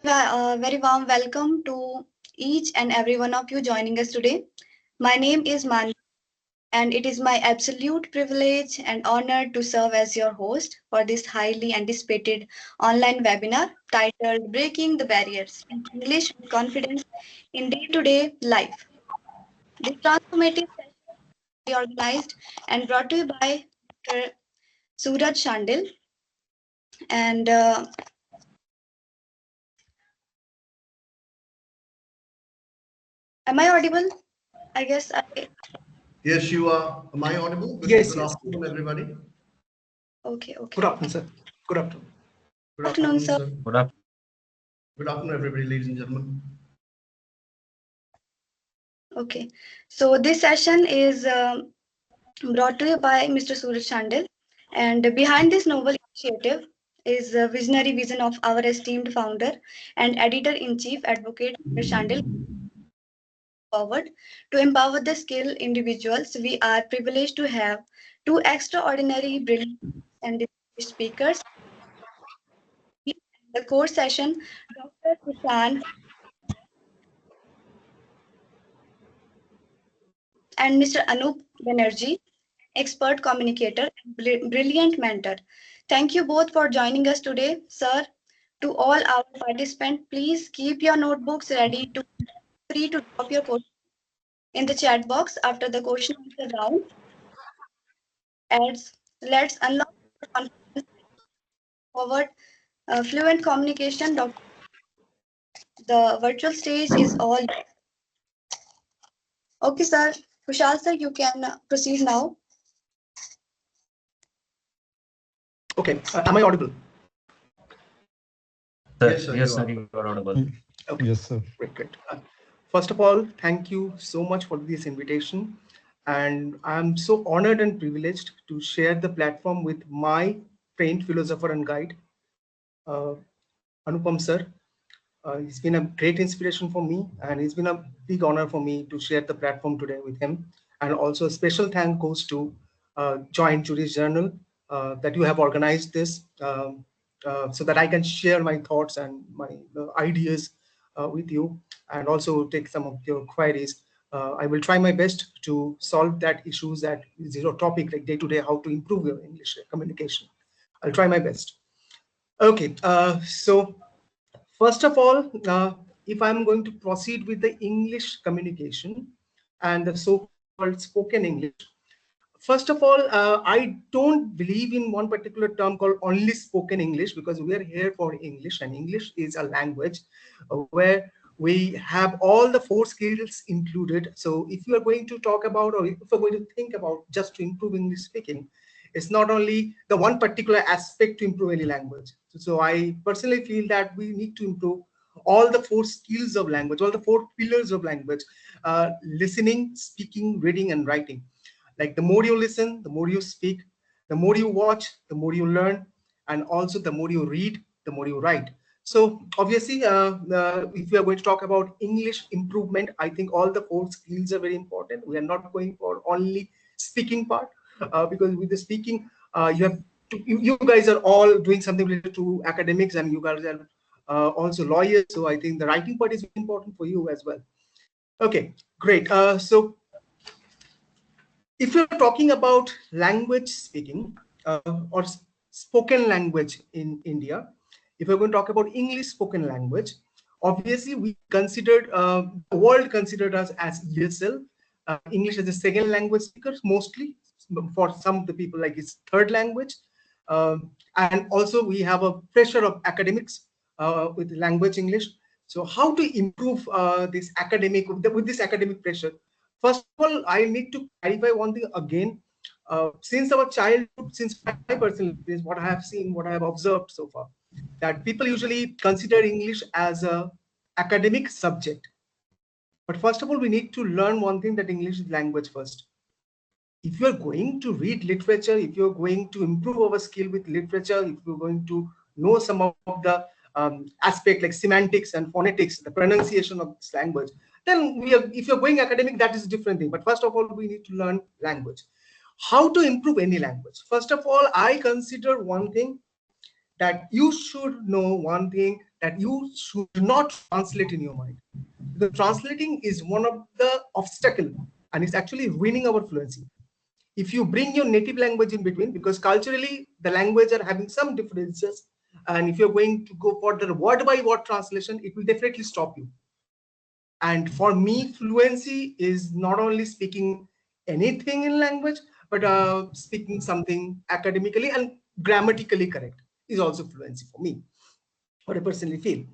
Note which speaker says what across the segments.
Speaker 1: Very warm welcome to each and every one of you joining us today. My name is Man, and it is my absolute privilege and honor to serve as your host for this highly anticipated online webinar titled Breaking the Barriers in English with Confidence in Day-to-Day Life. This transformative session is organized and brought to you by Dr. Suraj Shandil. And am I audible? I guess I.
Speaker 2: Yes, you are. Am I audible?
Speaker 3: Yes,
Speaker 2: Good
Speaker 3: yes.
Speaker 2: afternoon, everybody.
Speaker 1: Okay,
Speaker 3: Good
Speaker 1: okay.
Speaker 3: afternoon, sir. Good afternoon.
Speaker 2: Good
Speaker 1: Afternoon, sir.
Speaker 2: sir. Good afternoon, everybody, ladies and gentlemen.
Speaker 1: Okay, so this session is brought to you by Mr. Suraj Shandil, and behind this novel initiative is a visionary vision of our esteemed founder and editor-in-chief advocate Mr. Shandil forward to empower the skilled individuals. We are privileged to have two extraordinary, brilliant, and distinguished speakers. In the core session, Dr. Kushan and Mr. Anup Banerjee, expert communicator and brilliant mentor. Thank you both for joining us today, sir. To all our participants, please keep your notebooks ready to free to drop your question in the chat box after the question answer round. As let's unlock confidence forward fluent communication. The virtual stage is all. Okay, sir. Kushal, sir, you can proceed now.
Speaker 3: Okay, am I audible?
Speaker 2: Yes, sir,
Speaker 4: Yes,
Speaker 2: you
Speaker 4: sir,
Speaker 2: are.
Speaker 4: you are audible.
Speaker 3: Okay.
Speaker 5: Yes, sir.
Speaker 3: Great. First of all, thank you so much for this invitation. And I'm so honored and privileged to share the platform with my trained philosopher and guide, uh, Anupam sir. He's been a great inspiration for me, and it's been a big honor for me to share the platform today with him. And also a special thank goes to Joint Jurist Journal that you have organized this so that I can share my thoughts and my ideas with you, and also take some of your queries. I will try my best to solve that issues that is your topic, like day to day, how to improve your English communication. I'll try my best. Okay, so first of all, if I'm going to proceed with the English communication and the so-called spoken English, first of all, I don't believe in one particular term called only spoken English, because we are here for English, and English is a language where we have all the four skills included. So if you are going to talk about, or if you're going to think about just to improve English speaking, it's not only the one particular aspect to improve any language. So I personally feel that we need to improve all the four skills of language, all the four pillars of language: listening, speaking, reading, and writing. Like the more you listen, the more you speak, the more you watch, the more you learn, and also the more you read, the more you write. So obviously, if we are going to talk about English improvement, I think all the four skills are very important. We are not going for only speaking part, because with the speaking, you have to, you guys are all doing something related to academics, and you guys are also lawyers. So I think the writing part is important for you as well. Okay, great. So if you're talking about language speaking or spoken language in India, if we're going to talk about English spoken language, obviously we considered, the world considered us as ESL, English as a second language speakers, mostly. For some of the people, like it's third language. And also we have a pressure of academics with language English. So how to improve this academic, with this academic pressure? First of all, I need to clarify one thing again. Since our childhood, since my personal experience, what I have seen, what I have observed so far, that people usually consider English as a academic subject. But first of all, we need to learn one thing, that English is language first. If you're going to read literature, if you're going to improve our skill with literature, if you're going to know some of the aspect like semantics and phonetics, the pronunciation of this language, then if you're going academic, that is a different thing. But first of all, we need to learn language. How to improve any language? First of all, I consider one thing, that you should know one thing, that you should not translate in your mind. The translating is one of the obstacle, and it's actually ruining our fluency. If you bring your native language in between, because culturally the language are having some differences, and if you're going to go for the word by word translation, it will definitely stop you. And for me, fluency is not only speaking anything in language, but speaking something academically and grammatically correct is also fluency for me, what I personally feel.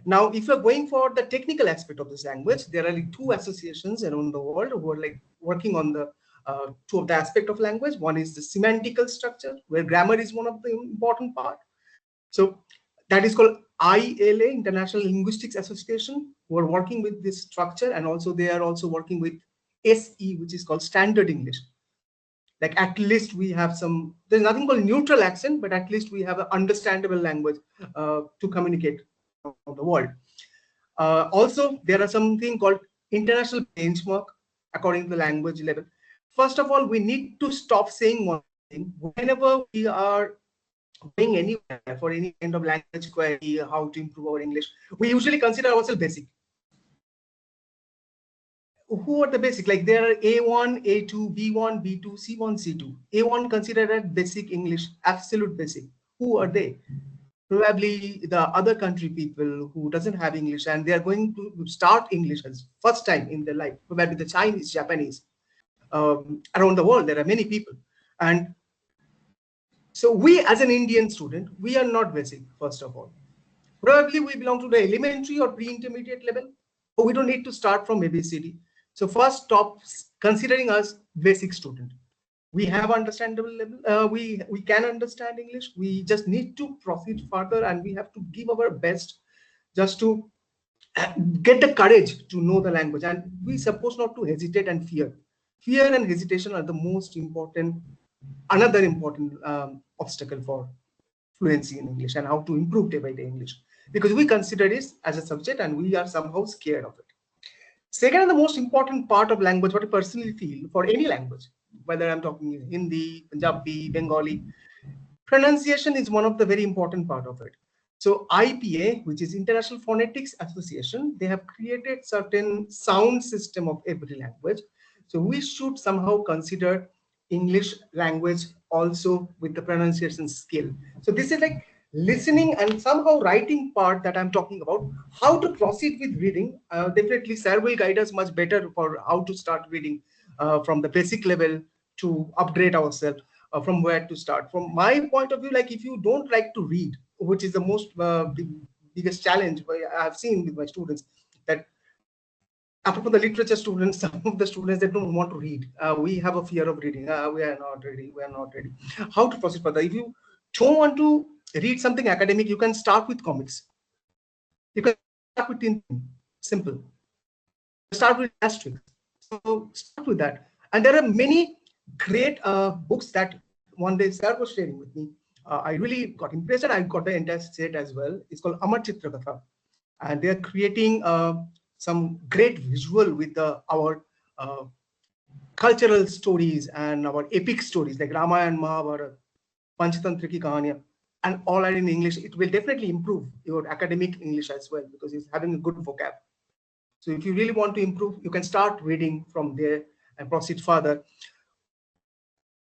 Speaker 3: Now, if you're going for the technical aspect of this language, there are like two associations around the world who are like working on the two of the aspect of language. One is the semantical structure, where grammar is one of the important part. So that is called ILA, International Linguistics Association, who are working with this structure, and also they are also working with SE, which is called Standard English. Like at least we have some, there's nothing called neutral accent, but at least we have an understandable language to communicate around the world. Also, there are something called international benchmark according to the language level. First of all, we need to stop saying one thing. Whenever we are going anywhere for any kind of language query, how to improve our English, we usually consider ourselves basic. Who are the basic? Like there are A1, A2, B1, B2, C1, C2. A1 considered as basic English, absolute basic. Who are they? Probably the other country people who doesn't have English and they are going to start English as first time in their life. Probably the Chinese, Japanese. Around the world, there are many people. And so we as an Indian student, we are not basic, first of all. Probably we belong to the elementary or pre-intermediate level, but we don't need to start from ABCD. So first stop considering us basic student. We have understandable level, we can understand English. We just need to proceed further and we have to give our best just to get the courage to know the language. And we supposed not to hesitate and fear. Fear and hesitation are the most important, another important obstacle for fluency in English and how to improve day by day English, because we consider it as a subject and we are somehow scared of it. Second, and the most important part of language, what I personally feel for any language, whether I'm talking Hindi, Punjabi, Bengali, pronunciation is one of the very important part of it. So IPA, which is International Phonetics Association, they have created certain sound system of every language. So we should somehow consider English language also with the pronunciation skill. So this is like listening and somehow writing part that I'm talking about. How to proceed with reading, definitely sir will guide us much better for how to start reading from the basic level to upgrade ourselves, from where to start. From my point of view, like if you don't like to read, which is the most biggest challenge I have seen with my students, that apart from the literature students, some of the students that don't want to read, we have a fear of reading. We are not ready. We are not ready. How to proceed further? If you don't want to read something academic, you can start with comics. You can start with Tintin. Simple. Start with asterisks. So start with that. And there are many great books that one day sir was sharing with me. I really got impressed and I got the entire set as well. It's called Amar Chitra Katha. And they're creating some great visual with our cultural stories and our epic stories like Ramayana, Mahabharata, Panchatantra ki Kahaniyan, and all are in English. It will definitely improve your academic English as well because it's having a good vocab. So if you really want to improve, you can start reading from there and proceed further.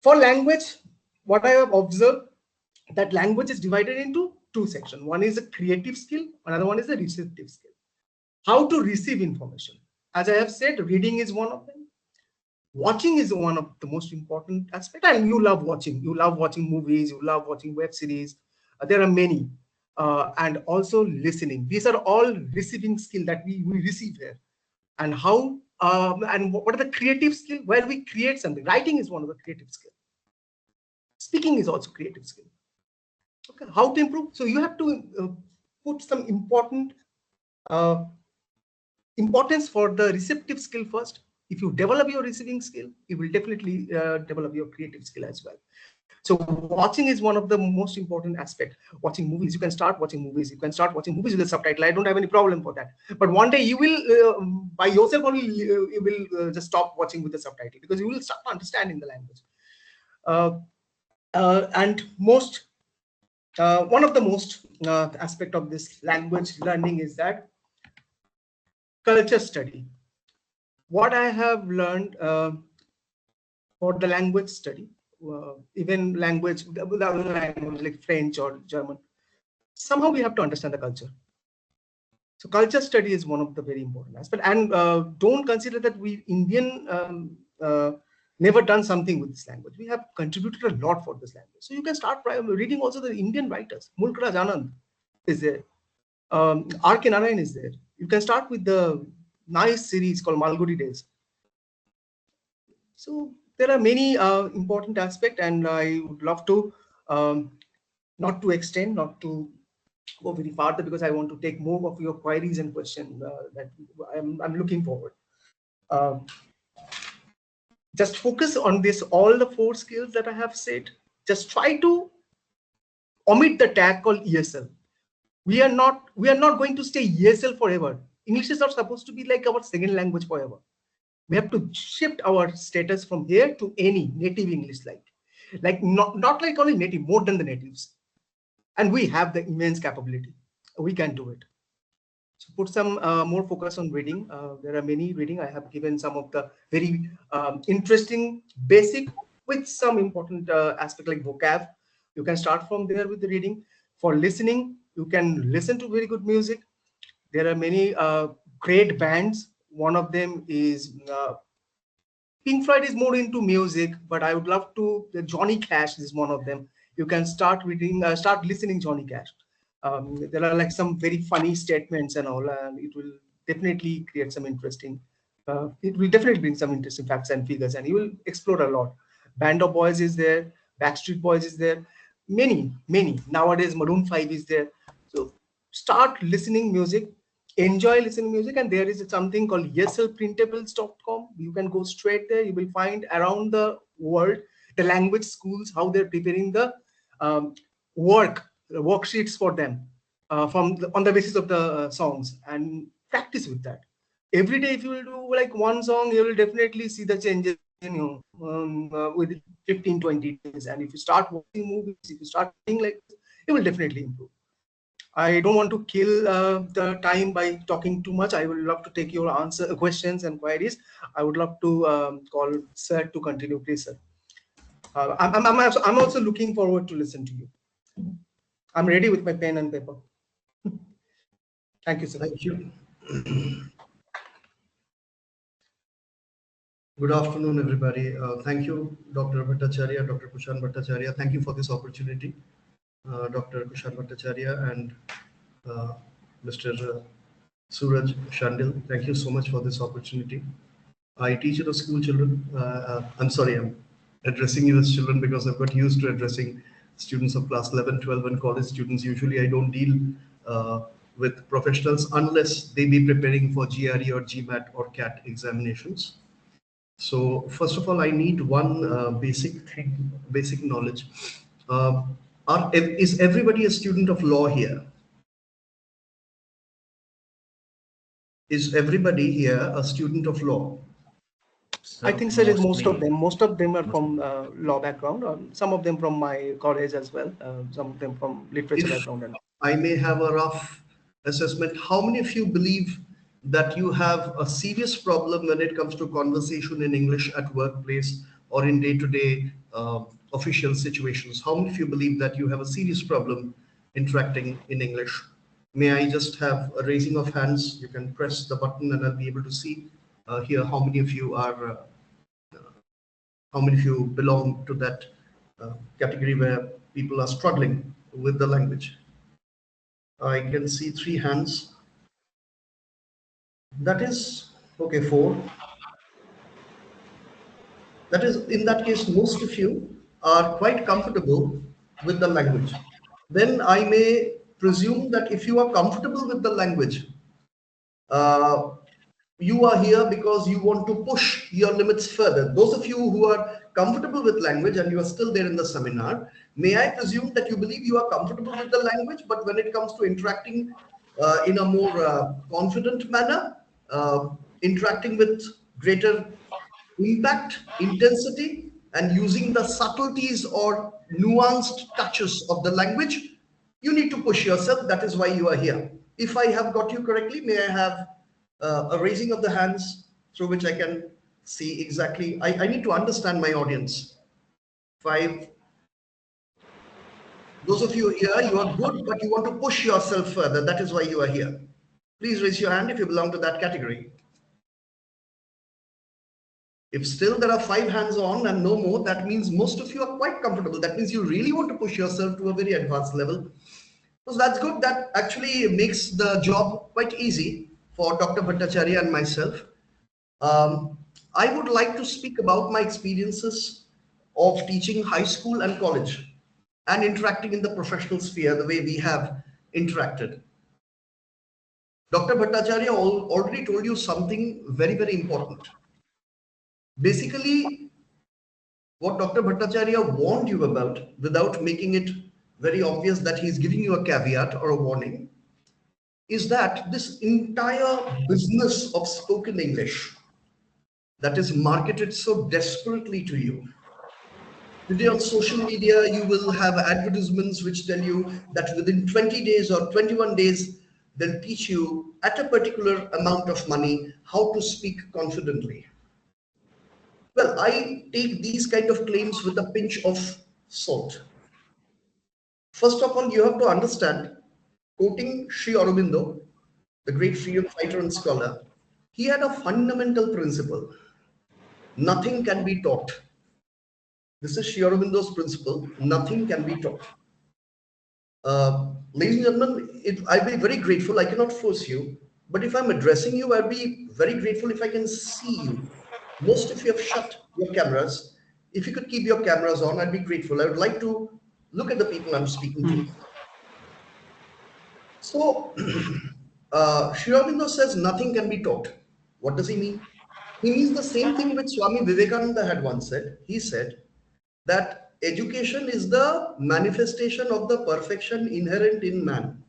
Speaker 3: For language, what I have observed, that language is divided into two sections. One is a creative skill, another one is a receptive skill. How to receive information. As I have said, reading is one of them. Watching is one of the most important aspect, and you love watching. You love watching movies, you love watching web series. There are many. And also listening. These are all receiving skill that we receive here. And how, and what are the creative skill? Where we create something. Writing is one of the creative skill. Speaking is also creative skill. Okay, how to improve? So you have to put some important importance for the receptive skill first. If you develop your receiving skill, you will definitely develop your creative skill as well. So watching is one of the most important aspect. Watching movies, you can start watching movies. You can start watching movies with a subtitle. I don't have any problem for that. But one day you will, by yourself only, you will just stop watching with the subtitle because you will start understanding the language. And most One of the most aspect of this language learning is that culture study. What I have learned for the language study, even language, the other language like French or German, somehow we have to understand the culture. So culture study is one of the very important aspects. And don't consider that we Indian never done something with this language. We have contributed a lot for this language. So you can start reading also the Indian writers. Mulk Raj Anand is there. R.K. Narayan is there. You can start with the nice series called Malgudi Days. So there are many important aspects, and I would love to not to extend, not to go very farther, because I want to take more of your queries and questions that I'm looking forward. Uh, just focus on this, all the 4 skills that I have said. Just try to omit the tag called ESL. We are not going to stay ESL forever. English is not supposed to be like our second language forever. We have to shift our status from here to any native English, like not like only native, more than the natives. And we have the immense capability. We can do it. So put some more focus on reading. There are many reading. I have given some of the very interesting basic with some important aspect like vocab. You can start from there with the reading. For listening, you can listen to very good music. There are many great bands. One of them is Pink Floyd is more into music, but I would love to. Johnny Cash is one of them. You can start reading, start listening Johnny Cash. There are like some very funny statements and all, and it will definitely create some interesting. It will definitely bring some interesting facts and figures, and you will explore a lot. Band of Boys is there, Backstreet Boys is there, many. Nowadays, Maroon 5 is there. So start listening music, enjoy listening music, and there is something called eslprintables.com. You can go straight there. You will find around the world the language schools, how they're preparing the um, worksheets for them on the basis of the songs, and practice with that every day. If you will do like one song, you will definitely see the changes in you within 15-20 days. And if you start watching movies, if you start reading like this, you will definitely improve. I don't want to kill the time by talking too much. I would love to take your questions and queries. I would love to call sir to continue, please, sir. I'm also looking forward to listen to you. I'm ready with my pen and paper. Thank you, sir.
Speaker 2: Thank you. Good afternoon, everybody. Thank you, Dr. Bhattacharya, Dr. Kushan Bhattacharya. Thank you for this opportunity, Dr. Kushan Bhattacharya and Mr. Suraj Shandil. Thank you so much for this opportunity. I teach the school children. I'm sorry, I'm addressing you as children because I've got used to addressing students of class 11, 12, and college students. Usually, I don't deal with professionals unless they be preparing for GRE or GMAT or CAT examinations. So first of all, I need one basic knowledge. Is everybody a student of law here? Is everybody here a student of law?
Speaker 3: I think, sir, is most of them. Most of them are from law background. Some of them from my college as well. Some of them from literature background. And
Speaker 2: I may have a rough assessment. How many of you believe that you have a serious problem when it comes to conversation in English at workplace or in day-to-day official situations? How many of you believe that you have a serious problem interacting in English? May I just have a raising of hands? You can press the button and I'll be able to see here how many of you are, how many of you belong to that category where people are struggling with the language. I can see 3 hands. That is, okay, 4. That is, in that case, most of you are quite comfortable with the language. Then I may presume that if you are comfortable with the language, uh, you are here because you want to push your limits further. Those of you who are comfortable with language and you are still there in the seminar, may I presume that you believe you are comfortable with the language, but when it comes to interacting in a more confident manner, interacting with greater impact, intensity, and using the subtleties or nuanced touches of the language, You need to push yourself. That is why you are here. If I have got you correctly, may I have a raising of the hands through which I can see exactly. I need to understand my audience. 5. Those of you here, you are good, but you want to push yourself further. That is why you are here. Please raise your hand if you belong to that category. If still there are 5 hands on and no more, that means most of you are quite comfortable. That means you really want to push yourself to a very advanced level. So that's good. That actually makes the job quite easy for Dr. Bhattacharya and myself. I would like to speak about my experiences of teaching high school and college and interacting in the professional sphere the way we have interacted. Dr. Bhattacharya already told you something very, very important. Basically, what Dr. Bhattacharya warned you about, without making it very obvious that he's giving you a caveat or a warning, is that this entire business of spoken English that is marketed so desperately to you. Today on social media, you will have advertisements which tell you that within 20 days or 21 days, they'll teach you at a particular amount of money how to speak confidently. Well, I take these kind of claims with a pinch of salt. First of all, you have to understand, quoting Sri Aurobindo, the great freedom fighter and scholar, he had a fundamental principle. Nothing can be taught. This is Sri Aurobindo's principle. Nothing can be taught. Ladies and gentlemen, I'd be very grateful. I cannot force you, but if I'm addressing you, I'd be very grateful if I can see you. Most of you have shut your cameras. If you could keep your cameras on, I'd be grateful. I would like to look at the people I'm speaking to. So, Sri Aurobindo says nothing can be taught. What does he mean? He means the same thing which Swami Vivekananda had once said. He said that education is the manifestation of the perfection inherent in man.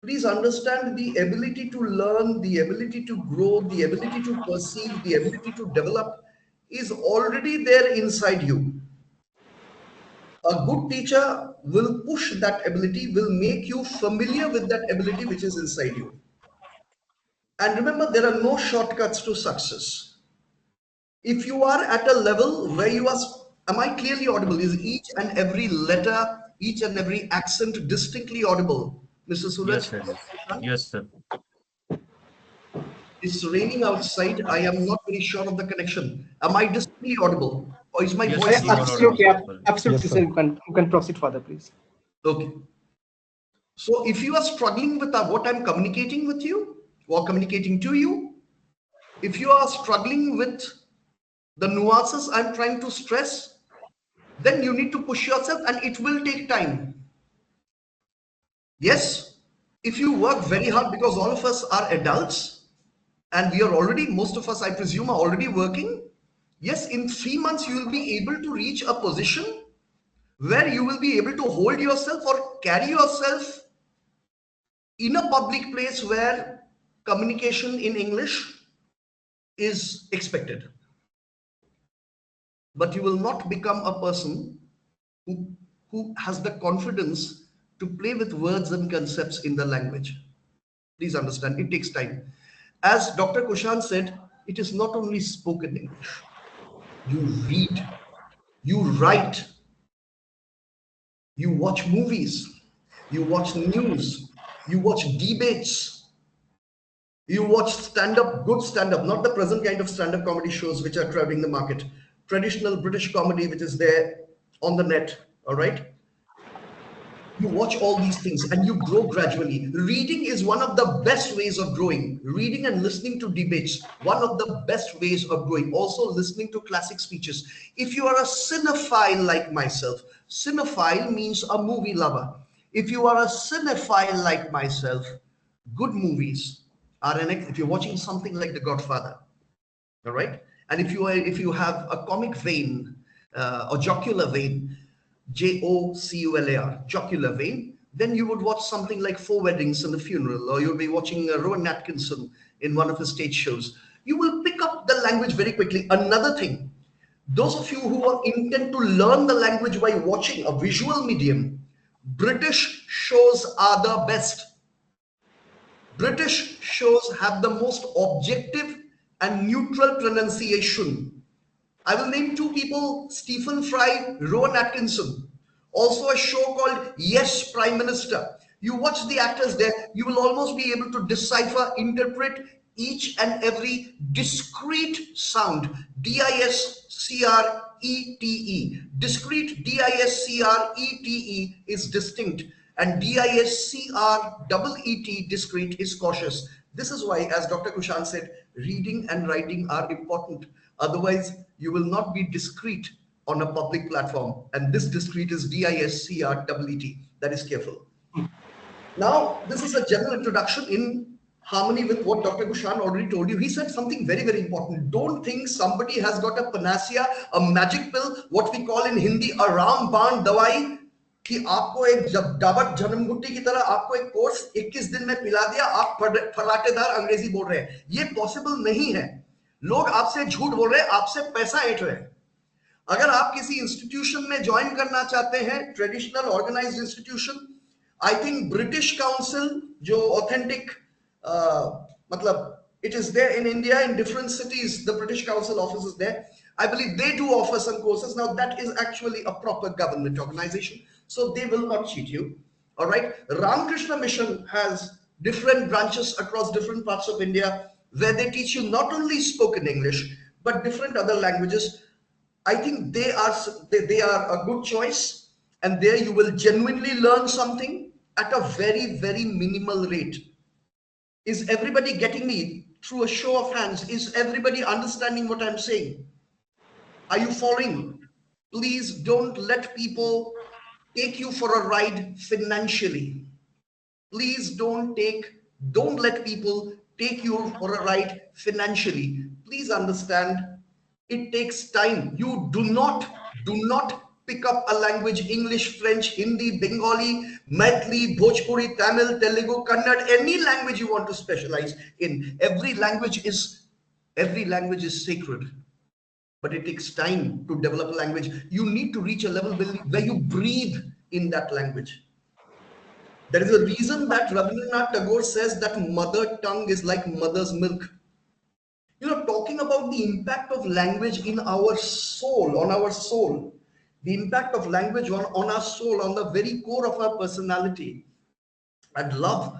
Speaker 2: Please understand, the ability to learn, the ability to grow, the ability to perceive, the ability to develop is already there inside you. A good teacher will push that ability, will make you familiar with that ability which is inside you. And remember, there are no shortcuts to success. If you are at a level where you are, am I clearly audible? Is each and every letter, each and every accent distinctly audible? Mr. Suraj?
Speaker 4: Yes, sir. Yes, sir.
Speaker 2: It's raining outside. I am not very sure of the connection. Am I distinctly audible? Or is my
Speaker 4: Yes,
Speaker 2: voice
Speaker 4: sir, you are audible.
Speaker 3: Absolutely, absolutely,
Speaker 5: Yes,
Speaker 3: sir.
Speaker 5: sir.
Speaker 3: You can proceed further, please.
Speaker 2: Okay. So if you are struggling with what I'm communicating with you or communicating to you, if you are struggling with the nuances I'm trying to stress, then you need to push yourself and it will take time. Yes, if you work very hard, because all of us are adults and we are already, most of us, I presume, are already working. Yes, in 3 months, you will be able to reach a position where you will be able to hold yourself or carry yourself in a public place where communication in English is expected. But you will not become a person who has the confidence to play with words and concepts in the language. Please understand, it takes time. As Dr. Kushan said, it is not only spoken English. You read, you write, you watch movies, you watch news, you watch debates, you watch stand-up, good stand-up, not the present kind of stand-up comedy shows which are crowding the market. Traditional British comedy which is there on the net, all right? You watch all these things and you grow gradually. Reading is one of the best ways of growing. Reading and listening to debates, one of the best ways of growing. Also listening to classic speeches. If you are a cinephile like myself, cinephile means a movie lover. If you are a cinephile like myself, good movies are if you're watching something like The Godfather, all right? And if you have a comic vein or jocular vein, Jocular, jocular vein, then you would watch something like Four Weddings and a Funeral, or you'll be watching Rowan Atkinson in one of his stage shows. You will pick up the language very quickly. Another thing, those of you who are intent to learn the language by watching a visual medium, British shows are the best. British shows have the most objective and neutral pronunciation. I will name two people, Stephen Fry, Rowan Atkinson. Also a show called Yes, Prime Minister. You watch the actors there, you will almost be able to decipher, interpret each and every discrete sound. D-I-S-C-R-E-T-E. Discrete D-I-S-C-R-E-T-E is distinct, and D-I-S-C-R-E-E-T, discrete, is cautious. This is why, as Dr. Kushan said, reading and writing are important. Otherwise, you will not be discreet on a public platform. And this discreet is D-I-S-C-R-E-E-T. That is careful. Now, this is a general introduction in harmony with what Dr. Kushan already told you. He said something very, very important. Don't think somebody has got a panacea, a magic pill, what we call in Hindi a रामबाण दवाई, कि आपको एक डाबर जन्मबुट्टी की तरह आपको एक course 21 दिन में पिला दिया, आप फराटेदार अंग्रेजी बोल रहे हैं. ये पॉसिबल नहीं है. लोग आपसे झूठ बोल रहे हैं, आपसे पैसा ऐंठ रहे हैं. अगर आप किसी इंस्टीट्यूशन में ज्वाइन करना चाहते हैं, traditional organised institution, I think British Council जो ऑथेंटिक मतलब it is there in India in different cities, the British Council office is there. I believe they do offer some courses. Now that is actually a proper government organization, so they will not cheat you. All right. Ramakrishna Mission has different branches across different parts of India where they teach you not only spoken English but different other languages. I think they are a good choice, and there you will genuinely learn something at a very, very minimal rate. Is everybody getting me? Through a show of hands, is everybody understanding what I'm saying? Are you following? Please don't let people take you for a ride financially. Please don't let people take you for a ride financially. Please understand, it takes time. You do not pick up a language, English, French, Hindi, Bengali, Maithili, Bhojpuri, Tamil, Telugu, Kannada, any language you want to specialize in. Every language is sacred, but it takes time to develop a language. You need to reach a level where you breathe in that language. There is a reason that Rabindranath Tagore says that mother tongue is like mother's milk. You know, talking about the impact of language in our soul, on our soul, the impact of language on our soul, on the very core of our personality. I'd love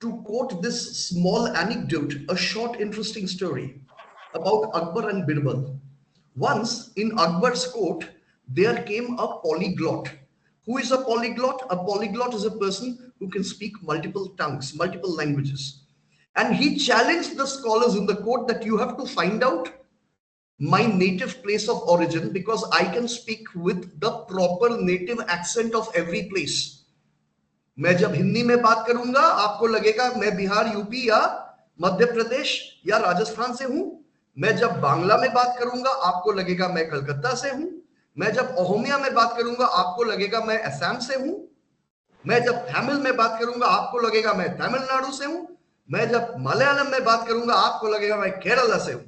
Speaker 2: to quote this small anecdote, a short, interesting story about Akbar and Birbal. Once in Akbar's court, there came a polyglot. Who is a polyglot? A polyglot is a person who can speak multiple tongues, multiple languages. And he challenged the scholars in the court that you have to find out my native place of origin, because I can speak with the proper native accent of every place. मैं जब हिंदी में बात करूंगा आपको लगेगा मैं Bihar, UP या मध्य प्रदेश या राजस्थान से हूं. मैं जब बांग्ला में बात करूंगा आपको लगेगा मैं कलकत्ता से हूं. मैं जब ओहोमिया में बात करूंगा आपको लगेगा मैं असम से हूं. मैं जब तमिल में बात करूंगा आपको लगेगा मैं तमिलनाडु से हूं. मैं जब मलयालम में बात करूंगा आपको लगेगा मैं केरला से हूं.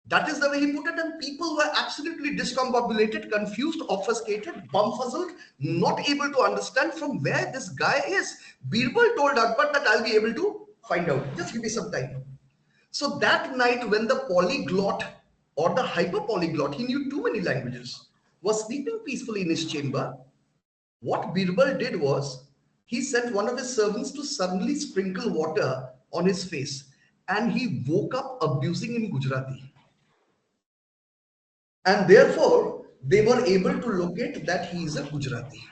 Speaker 2: That is the way he put it, and people were absolutely discombobulated, confused, obfuscated, bumfuzzled, not able to understand from where this guy is. Birbal told Akbar that I'll be able to find out. Just give me some time. So that night, when the polyglot or the hyper-polyglot, he knew too many languages, was sleeping peacefully in his chamber, what Birbal did was, he sent one of his servants to suddenly sprinkle water on his face, and he woke up abusing in Gujarati. And therefore, they were able to locate that he is a Gujarati.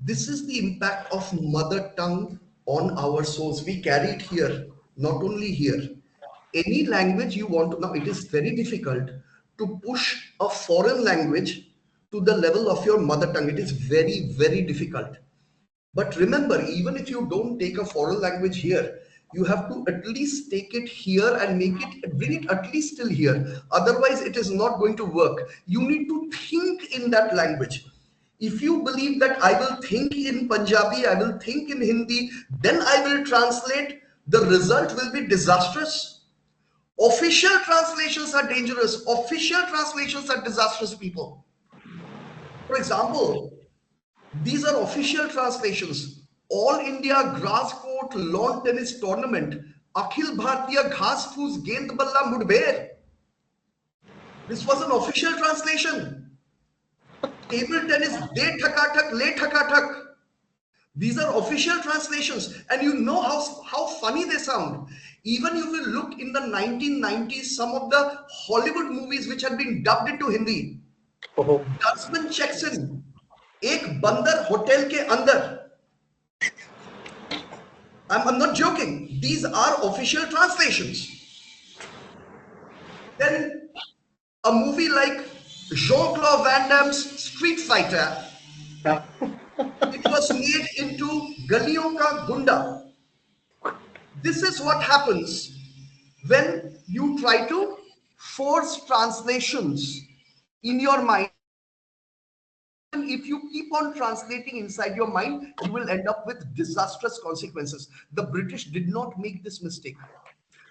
Speaker 2: This is the impact of mother tongue on our souls. We carry it here, not only here. Any language you want to know, it is very difficult to push a foreign language to the level of your mother tongue. It is very, very difficult. But remember, even if you don't take a foreign language here, you have to at least take it here and bring it at least till here. Otherwise, it is not going to work. You need to think in that language. If you believe that I will think in Punjabi, I will think in Hindi, then I will translate, the result will be disastrous. Official translations are dangerous. Official translations are disastrous, people. For example, These are official translations. All India Grass Court Lawn Tennis Tournament, Akhil Bhartiya Ghas Fus Gend Balla Mudbher. This was an official translation. Table tennis, de thaka thak, le thaka thak. These are official translations, and you know how funny they sound. Even if you look in the 1990s, some of the Hollywood movies which had been dubbed into Hindi,
Speaker 3: Oh,
Speaker 2: Dustman checks in, एक बंदर hotel के अंदर. I'm not joking. These are official translations. Then a movie like Jean-Claude Van Damme's Street Fighter,
Speaker 3: yeah.
Speaker 2: it was made into Galiyon Ka Gunda. This is what happens when you try to force translations in your mind. And if you keep on translating inside your mind, you will end up with disastrous consequences. The British did not make this mistake.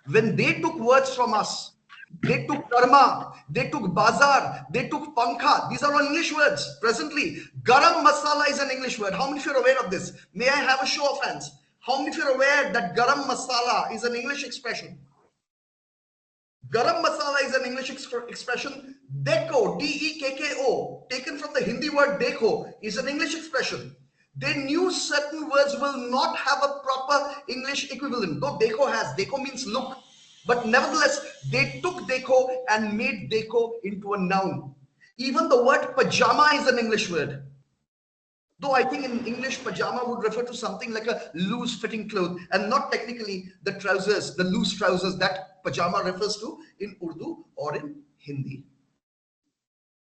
Speaker 2: When they took words from us, they took karma, they took bazar, they took pankha. These are all English words. Presently, garam masala is an English word. How many of you are aware of this? May I have a show of hands? How many of you are aware that garam masala is an English expression? Garam masala is an English expression. Dekho, D-E-K-K-O, taken from the Hindi word dekho, is an English expression. They knew certain words will not have a proper English equivalent. Though dekho has, dekho means look. But nevertheless, they took dekho and made dekho into a noun. Even the word pajama is an English word. Though I think in English, pajama would refer to something like a loose fitting cloth and not technically the trousers, the loose trousers that pajama refers to in Urdu or in Hindi.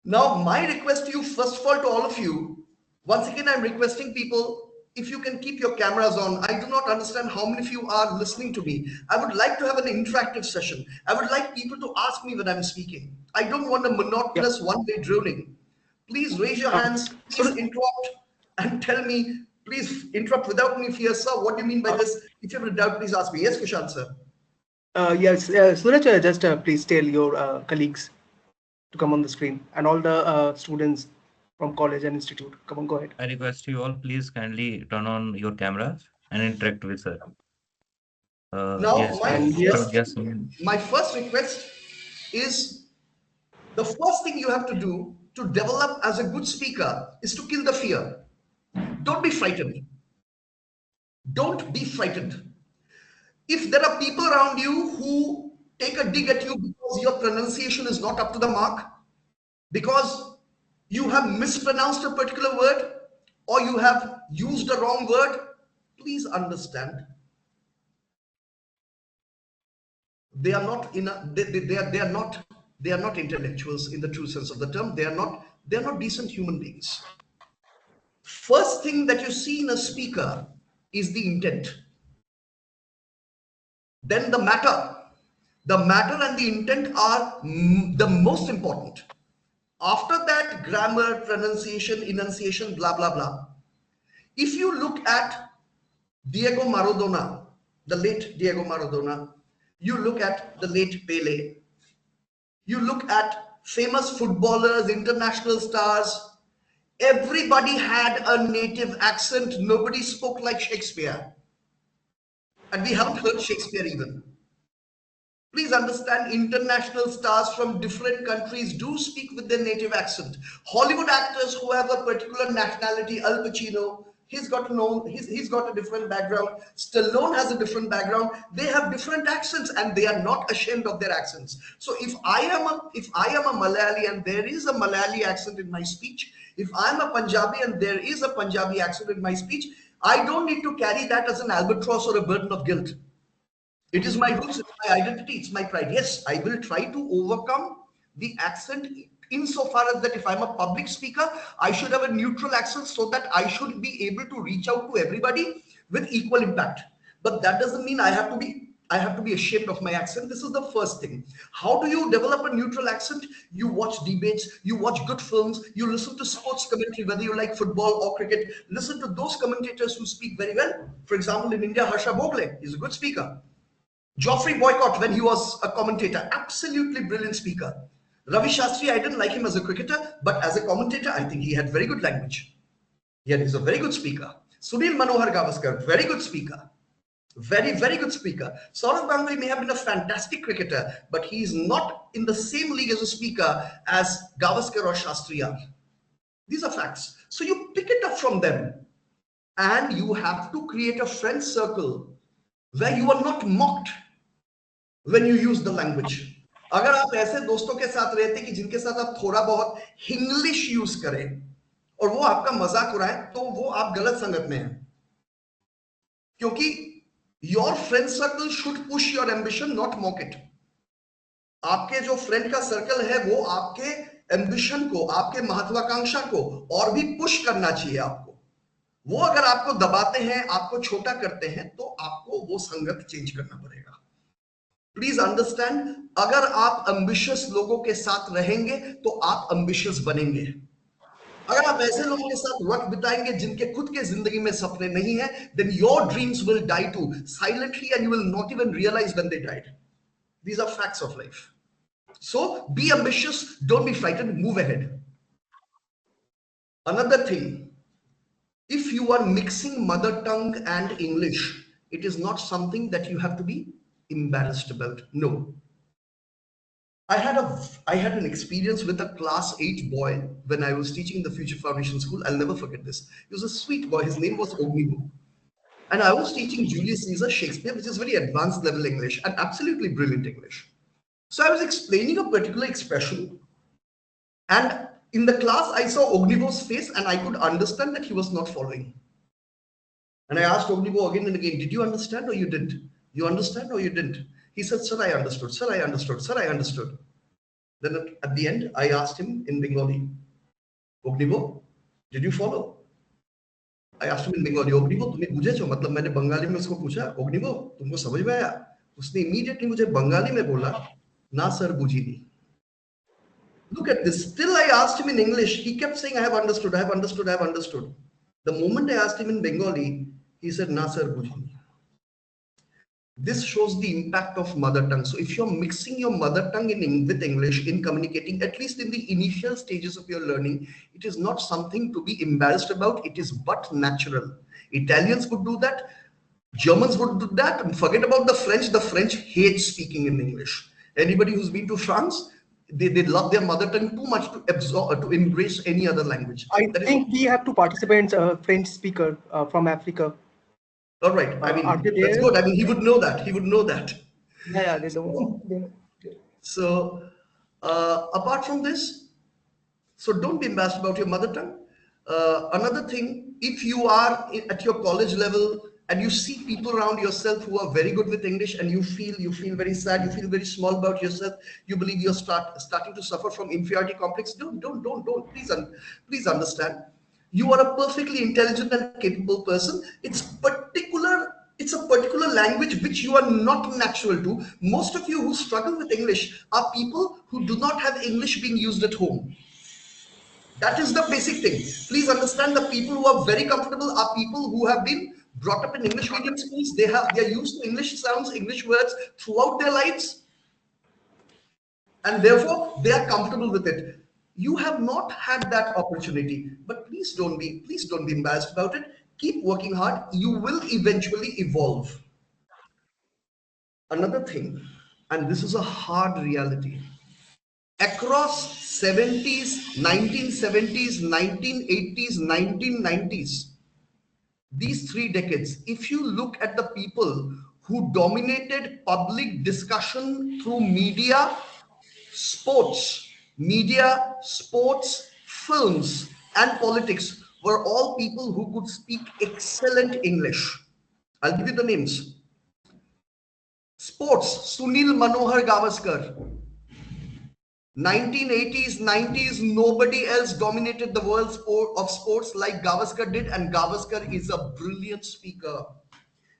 Speaker 2: Now, my request to you, first of all, to all of you, once again, I'm requesting people, if you can keep your cameras on. I do not understand how many of you are listening to me. I would like to have an interactive session. I would like people to ask me when I'm speaking. I don't want a monotonous one-way droning. Please raise your hands, please interrupt and tell me, please interrupt without any fear, sir. What do you mean by this? If you have a doubt, please ask me. Yes, Kushan, sir.
Speaker 3: Yes, Suraj, just please tell your colleagues to come on the screen and all the students from college and institute. Come on, go ahead.
Speaker 4: I request you all, please kindly turn on your cameras and interact with her.
Speaker 2: Now,
Speaker 4: Yes, yes.
Speaker 2: my first request is the first thing you have to do to develop as a good speaker is to kill the fear. Don't be frightened. Don't be frightened. If there are people around you who take a dig at you because your pronunciation is not up to the mark, because you have mispronounced a particular word or you have used a wrong word, please understand they are not they are not intellectuals in the true sense of the term. They are not decent human beings. First thing that you see in a speaker is the intent, then the matter. The matter and the intent are the most important. After that, grammar, pronunciation, enunciation, blah blah blah. If you look at Diego Maradona, the late Diego Maradona, you look at the late Pele, you look at famous footballers, international stars, everybody had a native accent. Nobody spoke like Shakespeare. And we haven't heard Shakespeare even. Please understand, international stars from different countries do speak with their native accent. Hollywood actors who have a particular nationality, Al Pacino, he's got a different background. Stallone has a different background. They have different accents and they are not ashamed of their accents. So if I am a Malayali and there is a Malayali accent in my speech, if I'm a Punjabi and there is a Punjabi accent in my speech, I don't need to carry that as an albatross or a burden of guilt. It is my roots, it's my identity, it's my pride. Yes, I will try to overcome the accent insofar as that if I'm a public speaker, I should have a neutral accent so that I should be able to reach out to everybody with equal impact. But that doesn't mean I have to be ashamed of my accent. This is the first thing. How do you develop a neutral accent? You watch debates, you watch good films, you listen to sports commentary, whether you like football or cricket. Listen to those commentators who speak very well. For example, in India, Harsha Bhogle is a good speaker. Geoffrey Boycott, when he was a commentator, absolutely brilliant speaker. Ravi Shastri, I didn't like him as a cricketer, but as a commentator, I think he had very good language. Yet he's a very good speaker. Sunil Manohar Gavaskar, very good speaker. Very, very good speaker. Saurav Ganguly may have been a fantastic cricketer, but he is not in the same league as a speaker as Gavaskar or Shastri are. These are facts. So you pick it up from them, and you have to create a friend circle where you are not mocked when you use the language. अगर आप ऐसे दोस्तों के साथ रहते कि जिनके साथ आप थोड़ा बहुत हिंग्लिश यूज करें और वो आपका मजाक उड़ाए, तो वो आप गलत संगत में हैं, क्योंकि your friend circle should push your ambition, not mock it. आपके जो फ्रेंड का सर्कल है वो आपके एम्बिशन को, आपके महत्वाकांक्षा को और भी पुश करना चाहिए आपको. वो अगर आपको दबाते हैं, आपको छोटा करते हैं, तो आपको वो संगत चेंज करना पड़ेगा. प्लीज अंडरस्टैंड, अगर आप एम्बिशियस लोगों के साथ रहेंगे तो आप एम्बिशियस बनेंगे. अगर आप ऐसे लोगों के साथ वक्त बिताएंगे जिनके खुद के जिंदगी में सपने नहीं है, then your dreams will die too silently and you will not even realize when they died. These are facts of life. So be ambitious, don't be frightened, move ahead. Another thing, if you are mixing mother tongue and English, it is not something that you have to be embarrassed about. No. I had an experience with a class 8 boy when I was teaching the Future Foundation School. I'll never forget this. He was a sweet boy. His name was Ognivo. And I was teaching Julius Caesar Shakespeare, which is very advanced level English and absolutely brilliant English. So I was explaining a particular expression, and in the class I saw Ognivo's face and I could understand that he was not following. And I asked Ognivo again and again, did you understand or you didn't? You understand or you didn't? He said, sir, I understood. Sir, I understood. Sir, I understood. Then at the end, I asked him in Bengali, Ognivo, did you follow? I asked him in Bengali, Ognivo, तुमने बुझे छो? मतलब मैंने बंगाली में उसको पूछा, Ognivo, तुमको समझ में आया? उसने immediately मुझे बंगाली में बोला, ना सर बुझी नहीं. Look at this. Still I asked him in English. He kept saying, I have understood, I have understood, I have understood. The moment I asked him in Bengali, he said, na sir बुझी नहीं. This shows the impact of mother tongue. So if you're mixing your mother tongue with English in communicating, at least in the initial stages of your learning, it is not something to be embarrassed about. It is but natural. Italians would do that. Germans would do that. And forget about the French. The French hate speaking in English. Anybody who's been to France, they love their mother tongue too much to absorb, to embrace any other language.
Speaker 3: I think we have two participants, French speaker from Africa.
Speaker 2: All right. I mean, that's good. I mean, he would know that. He would know that.
Speaker 3: Yeah, they don't.
Speaker 2: So, apart from this, so don't be embarrassed about your mother tongue. Another thing, if you are at your college level and you see people around yourself who are very good with English and you feel very sad, you feel very small about yourself, you believe you're starting to suffer from inferiority complex, don't. Please understand. You are a perfectly intelligent and capable person. It's a particular language which you are not natural to. Most of you who struggle with English are people who do not have English being used at home. That is the basic thing. Please understand, the people who are very comfortable are people who have been brought up in English medium schools. They are used to English sounds, English words throughout their lives, and therefore they are comfortable with it. You have not had that opportunity, but please don't be embarrassed about it. Keep working hard. You will eventually evolve. Another thing, and this is a hard reality, across 70s, 1970s, 1980s, 1990s, these 3 decades, if you look at the people who dominated public discussion through media, sports, films, and politics, were all people who could speak excellent English. I'll give you the names. Sports, Sunil Manohar Gavaskar. 1980s, 90s, nobody else dominated the world of sports like Gavaskar did, and Gavaskar is a brilliant speaker.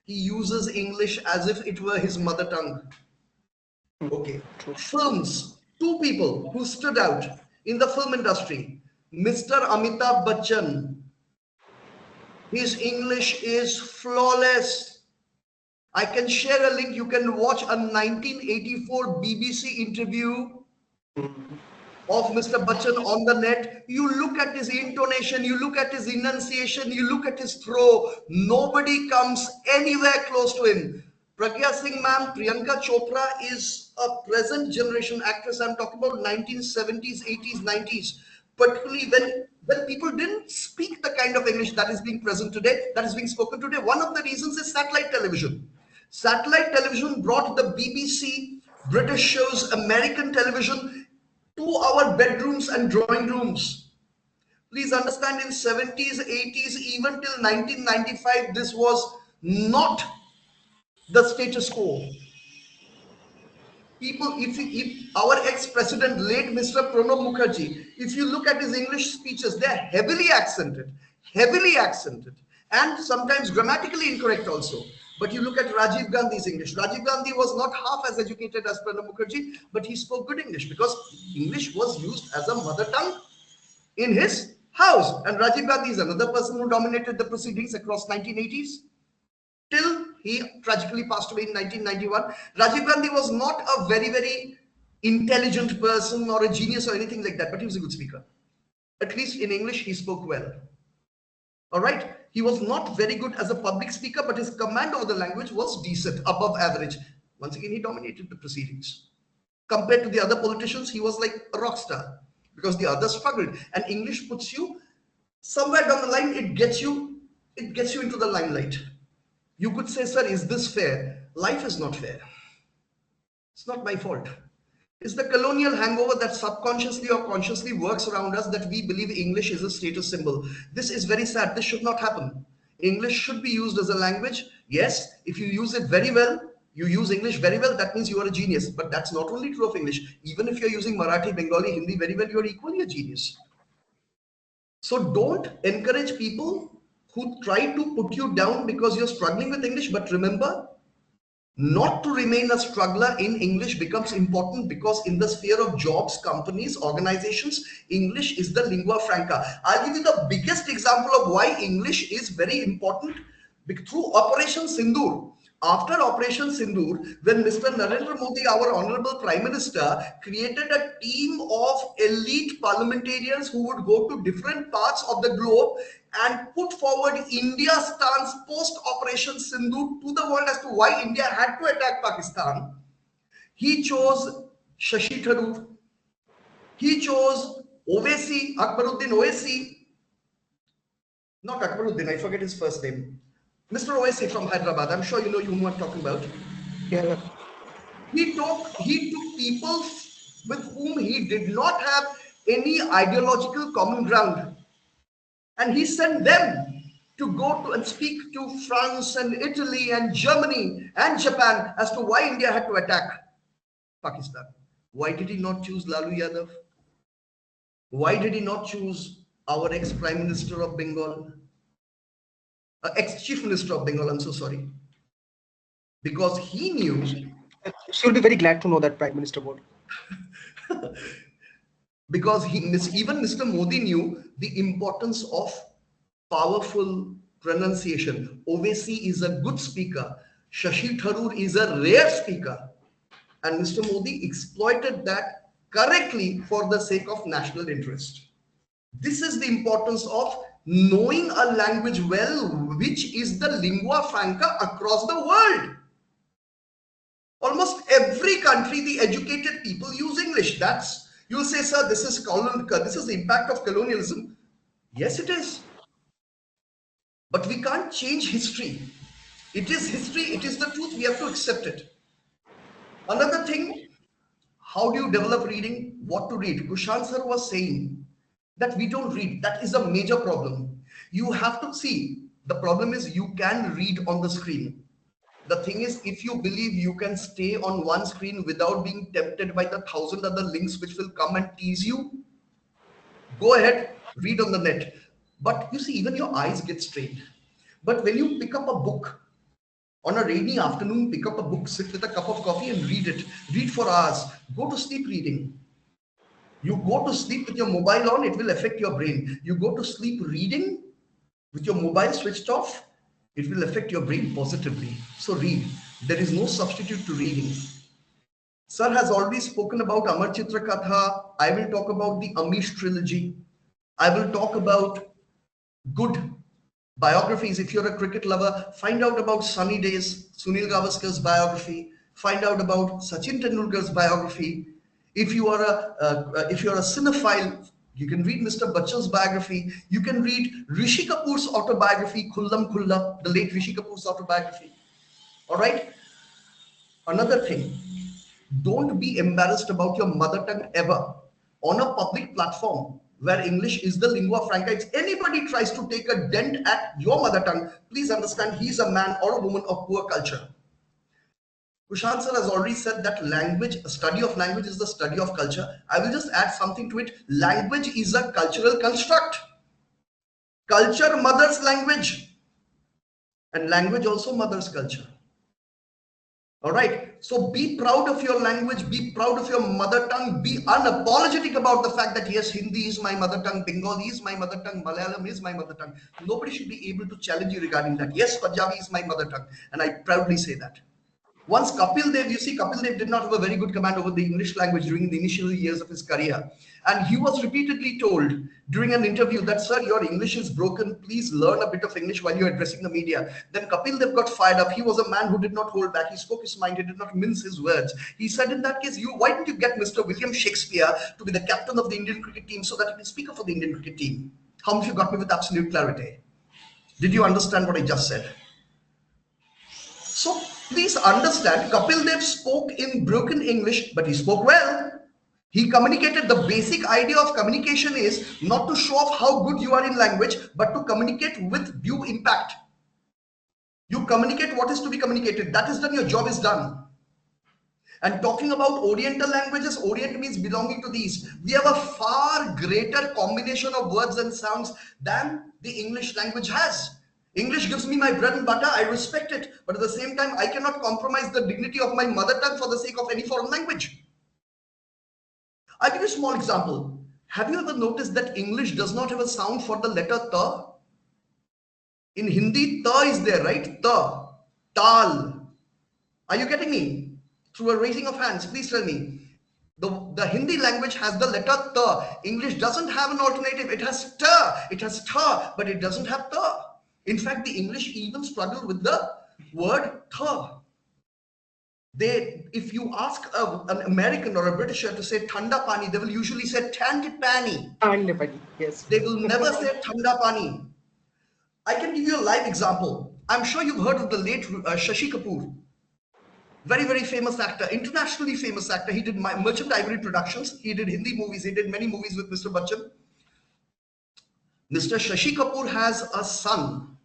Speaker 2: He uses English as if it were his mother tongue. Okay. Films, 2 people who stood out in the film industry. Mr. Amitabh Bachchan. His English is flawless. I can share a link. You can watch a 1984 BBC interview of Mr. Bachchan on the net, you look at his intonation, you look at his enunciation, you look at his throw, nobody comes anywhere close to him. Pragya Singh ma'am, Priyanka Chopra is a present generation actress. I'm talking about 1970s, 80s, 90s. Particularly when people didn't speak the kind of English that is being present today, that is being spoken today. One of the reasons is satellite television. Satellite television brought the BBC, British shows, American television to our bedrooms and drawing rooms. Please understand, in 70s, 80s, even till 1995, this was not the status quo. People, if our ex-president, late Mr. Pranab Mukherjee, if you look at his English speeches, they're heavily accented, and sometimes grammatically incorrect also. But you look at Rajiv Gandhi's English. Rajiv Gandhi was not half as educated as Pranab Mukherjee, but he spoke good English because English was used as a mother tongue in his house. And Rajiv Gandhi is another person who dominated the proceedings across 1980s till he tragically passed away in 1991. Rajiv Gandhi was not a very intelligent person or a genius or anything like that, but he was a good speaker. At least in English, he spoke well. All right. He was not very good as a public speaker, but his command over the language was decent, above average. Once again, he dominated the proceedings. Compared to the other politicians, he was like a rock star because the others struggled. And English puts you somewhere down the line. It gets you into the limelight. You could say, sir, is this fair? Life is not fair. It's not my fault. It's the colonial hangover that subconsciously or consciously works around us, that we believe English is a status symbol. This is very sad. This should not happen. English should be used as a language. Yes, if you use it very well, you use English very well, that means you are a genius. But that's not only true of English. Even if you're using Marathi, Bengali, Hindi very well, you're equally a genius. So don't encourage people who try to put you down because you're struggling with English. But remember, not to remain a struggler in English becomes important, because in the sphere of jobs, companies, organizations, English is the lingua franca. I'll give you the biggest example of why English is very important through Operation Sindoor. After Operation Sindoor, when Mr. Narendra Modi, our Honorable Prime Minister, created a team of elite parliamentarians who would go to different parts of the globe and put forward India's stance post-Operation Sindoor to the world as to why India had to attack Pakistan, he chose Shashi Tharoor. He chose Owaisi, Akbaruddin Owaisi. Not Akbaruddin, I forget his first name. Mr. Owaisi from Hyderabad. I'm sure you know whom I'm talking about.
Speaker 3: Yeah.
Speaker 2: He took people with whom he did not have any ideological common ground, and he sent them to go to and speak to France and Italy and Germany and Japan as to why India had to attack Pakistan. Why did he not choose Lalu Yadav? Why did he not choose our ex-Prime Minister of Bengal? Ex-Chief Minister of Bengal, I'm so sorry. Because he knew...
Speaker 3: She'll be very glad to know that Prime Minister would.
Speaker 2: Because even Mr. Modi knew the importance of powerful pronunciation. Owaisi is a good speaker. Shashi Tharoor is a rare speaker. And Mr. Modi exploited that correctly for the sake of national interest. This is the importance of knowing a language well, which is the lingua franca across the world. Almost every country, the educated people use English. You'll say, sir, this is the impact of colonialism. Yes, it is. But we can't change history. It is history. It is the truth. We have to accept it. Another thing, how do you develop reading? What to read? Kushan sir was saying that we don't read. That is a major problem. You have to see, the problem is you can read on the screen. The thing is, if you believe you can stay on one screen without being tempted by the 1,000 other links which will come and tease you, go ahead, read on the net. But you see, even your eyes get strained. But when you pick up a book on a rainy afternoon, pick up a book, sit with a cup of coffee and read it. Read for hours. Go to sleep reading. You go to sleep with your mobile on, it will affect your brain. You go to sleep reading with your mobile switched off, it will affect your brain positively. So read. There is no substitute to reading. Sir has already spoken about Amar Chitra Katha. I will talk about the Amish trilogy. I will talk about good biographies. If you're a cricket lover, find out about Sunny Days, Sunil Gavaskar's biography. Find out about Sachin Tendulkar's biography. If you're a cinephile, you can read Mr. Bachchan's biography. You can read Rishi Kapoor's autobiography, Khullam Khulla, the late Rishi Kapoor's autobiography. All right. Another thing, don't be embarrassed about your mother tongue ever on a public platform where English is the lingua franca. If anybody tries to take a dent at your mother tongue, please understand he's a man or a woman of poor culture. Kushan sir has already said that language, study of language is the study of culture. I will just add something to it. Language is a cultural construct. Culture mothers language, and language also mothers culture. All right. So be proud of your language, be proud of your mother tongue, be unapologetic about the fact that yes, Hindi is my mother tongue, Bengali is my mother tongue, Malayalam is my mother tongue. Nobody should be able to challenge you regarding that. Yes, Punjabi is my mother tongue, and I proudly say that. Once Kapil Dev, you see, Kapil Dev did not have a very good command over the English language during the initial years of his career. And he was repeatedly told during an interview that, sir, your English is broken. Please learn a bit of English while you're addressing the media. Then Kapil Dev got fired up. He was a man who did not hold back. He spoke his mind. He did not mince his words. He said, in that case, why didn't you get Mr. William Shakespeare to be the captain of the Indian cricket team so that he can speak up for the Indian cricket team? How much you got me with absolute clarity? Did you understand what I just said? So please understand, Kapil Dev spoke in broken English, but he spoke well. He communicated. The basic idea of communication is not to show off how good you are in language, but to communicate with due impact. You communicate what is to be communicated. That is done, your job is done. And talking about Oriental languages, Orient means belonging to the East. We have a far greater combination of words and sounds than the English language has. English gives me my bread and butter, I respect it. But at the same time, I cannot compromise the dignity of my mother tongue for the sake of any foreign language. I'll give you a small example. Have you ever noticed that English does not have a sound for the letter ta? In Hindi, ta is there, right? Ta, tal. Are you getting me? Through a raising of hands, please tell me. The Hindi language has the letter ta. English doesn't have an alternative. It has ta. It has ta, but it doesn't have ta. In fact, the English even struggle with the word tha. If you ask an American or a Britisher to say thanda pani, they will usually say tand pani.
Speaker 3: And pani, yes.
Speaker 2: They will never say thanda pani. I can give you a live example. I'm sure you've heard of the late Shashi Kapoor. Very, very famous actor, internationally famous actor. He did Merchant Ivory Productions. He did Hindi movies. He did many movies with Mr. Bachchan. Mr. Shashi Kapoor has a son.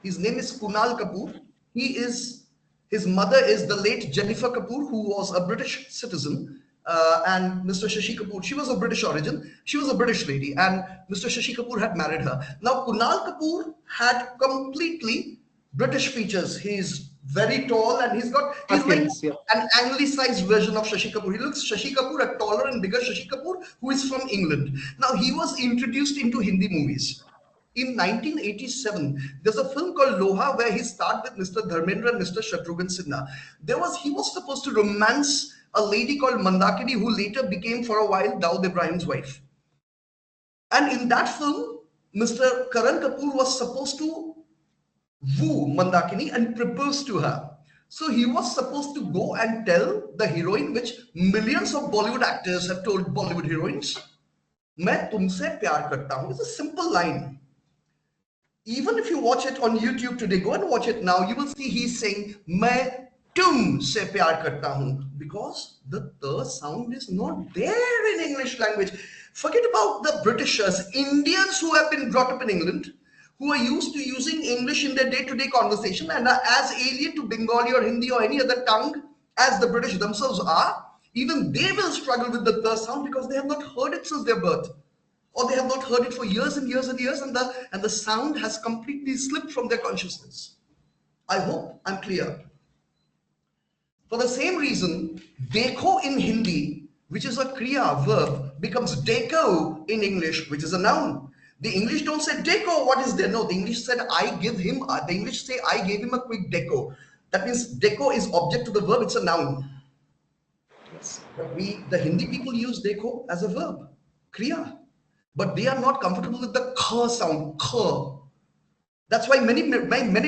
Speaker 2: His name is Kunal Kapoor. His mother is the late Jennifer Kapoor, who was a British citizen. And Mr. Shashi Kapoor, she was of British origin. She was a British lady, and Mr. Shashi Kapoor had married her. Now, Kunal Kapoor had completely British features. He's very tall, and he's like an anglicized version of Shashi Kapoor. He looks Shashi Kapoor, a taller and bigger Shashi Kapoor, who is from England. Now, he was introduced into Hindi movies. In 1987, there's a film called Loha where he starred with Mr. Dharmendra and Mr. Shatrughan Sinha. He was supposed to romance a lady called Mandakini, who later became for a while Dawood Ibrahim's wife. And in that film, Mr. Karan Kapoor was supposed to woo Mandakini and propose to her. So he was supposed to go and tell the heroine, which millions of Bollywood actors have told Bollywood heroines, "Main tumse pyar karta hu." It's a simple line. Even if you watch it on YouTube today, go and watch it now, you will see he's saying, "Main tumse pyar karta hu," because the sound is not there in English language. Forget about the Britishers, Indians who have been brought up in England, who are used to using English in their day-to-day conversation and are as alien to Bengali or Hindi or any other tongue as the British themselves are. Even they will struggle with the sound because they have not heard it since their birth. Or they have not heard it for years and years and years, and the sound has completely slipped from their consciousness. I hope I'm clear. For the same reason, dekho in Hindi, which is a kriya verb, becomes deko in English, which is a noun. The English don't say deko, what is there? No, the English said the English say I gave him a quick deko. That means deko is object to the verb, it's a noun. But the Hindi people use dekho as a verb, kriya. But they are not comfortable with the k sound, k. That's why many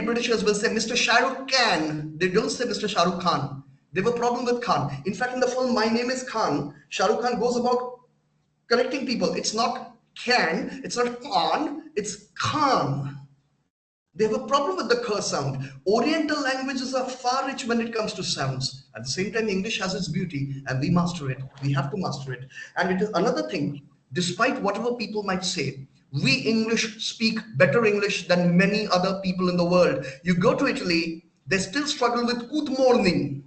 Speaker 2: Britishers will say Mr. Shah Rukh Khan. They don't say Mr. Shah Rukh Khan. They have a problem with Khan. In fact, in the film My Name is Khan, Shah Rukh Khan goes about correcting people. It's not Khan, it's not Khan, it's Khan. They have a problem with the k sound. Oriental languages are far rich when it comes to sounds. At the same time, English has its beauty and we master it. We have to master it. And it is another thing, despite whatever people might say, we English speak better English than many other people in the world. You go to Italy, they still struggle with good morning.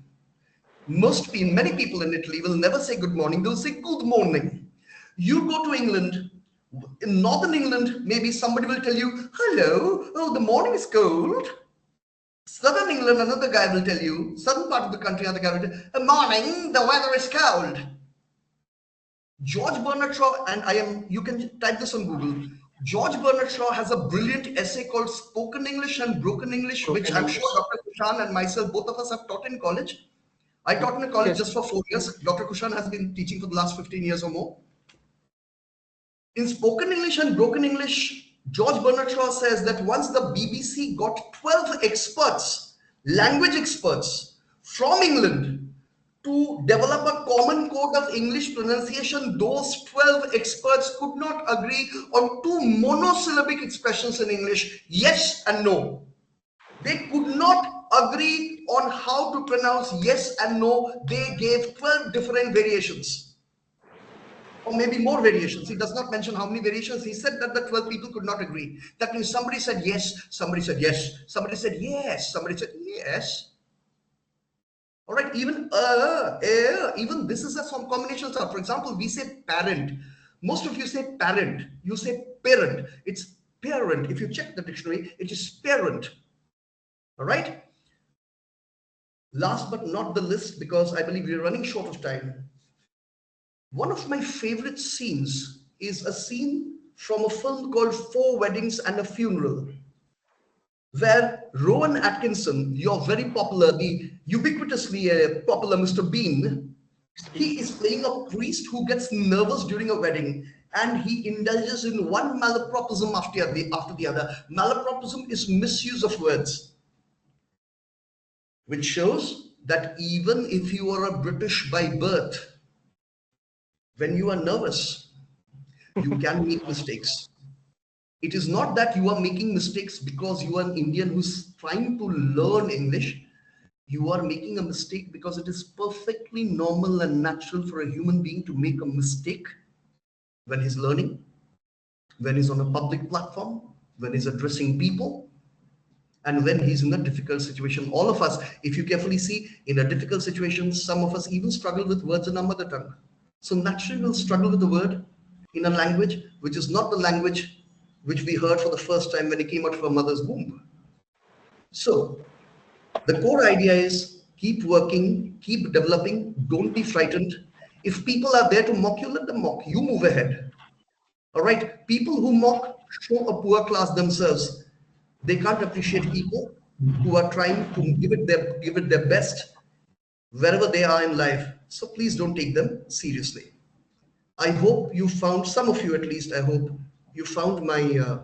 Speaker 2: Many people in Italy will never say good morning, they'll say good morning. You go to England, in northern England, maybe somebody will tell you, hello, oh, the morning is cold. Southern England, another guy will tell you, southern part of the country, another guy will tell you, morning, the weather is cold. George Bernard Shaw, and you can type this on Google. George Bernard Shaw has a brilliant essay called Spoken English and Broken English, which I'm sure Dr. Kushan and myself, both of us have taught in college. I taught in a college just for 4 years. Dr. Kushan has been teaching for the last 15 years or more. In Spoken English and Broken English, George Bernard Shaw says that once the BBC got 12 experts, language experts from England to develop a common code of English pronunciation, those 12 experts could not agree on two monosyllabic expressions in English, yes and no. They could not agree on how to pronounce yes and no. They gave 12 different variations. Or maybe more variations. He does not mention how many variations. He said that the 12 people could not agree. That means somebody said yes, somebody said yes, somebody said yes, somebody said yes. All right, even this is some combinations of, for example, we say parent. Most of you say parent, you say parent. It's parent. If you check the dictionary, it is parent. All right. Last but not the least, because I believe we're running short of time. One of my favorite scenes is a scene from a film called Four Weddings and a Funeral, where Rowan Atkinson, you're very popular, the ubiquitously popular Mr. Bean, he is playing a priest who gets nervous during a wedding and he indulges in one malapropism after the other. Malapropism is misuse of words, which shows that even if you are a British by birth, when you are nervous, you can make mistakes. It is not that you are making mistakes because you are an Indian who's trying to learn English. You are making a mistake because it is perfectly normal and natural for a human being to make a mistake when he's learning, when he's on a public platform, when he's addressing people, and when he's in a difficult situation. All of us, if you carefully see, in a difficult situation, some of us even struggle with words in our mother tongue. So naturally we'll struggle with the word in a language which is not the language which we heard for the first time when it came out of our mother's womb. So the core idea is keep working, keep developing, don't be frightened. If people are there to mock you, let them mock. You move ahead. All right. People who mock show a poor class themselves. They can't appreciate people who are trying to give it their best wherever they are in life. So please don't take them seriously. I hope you found, some of you at least, I hope you found my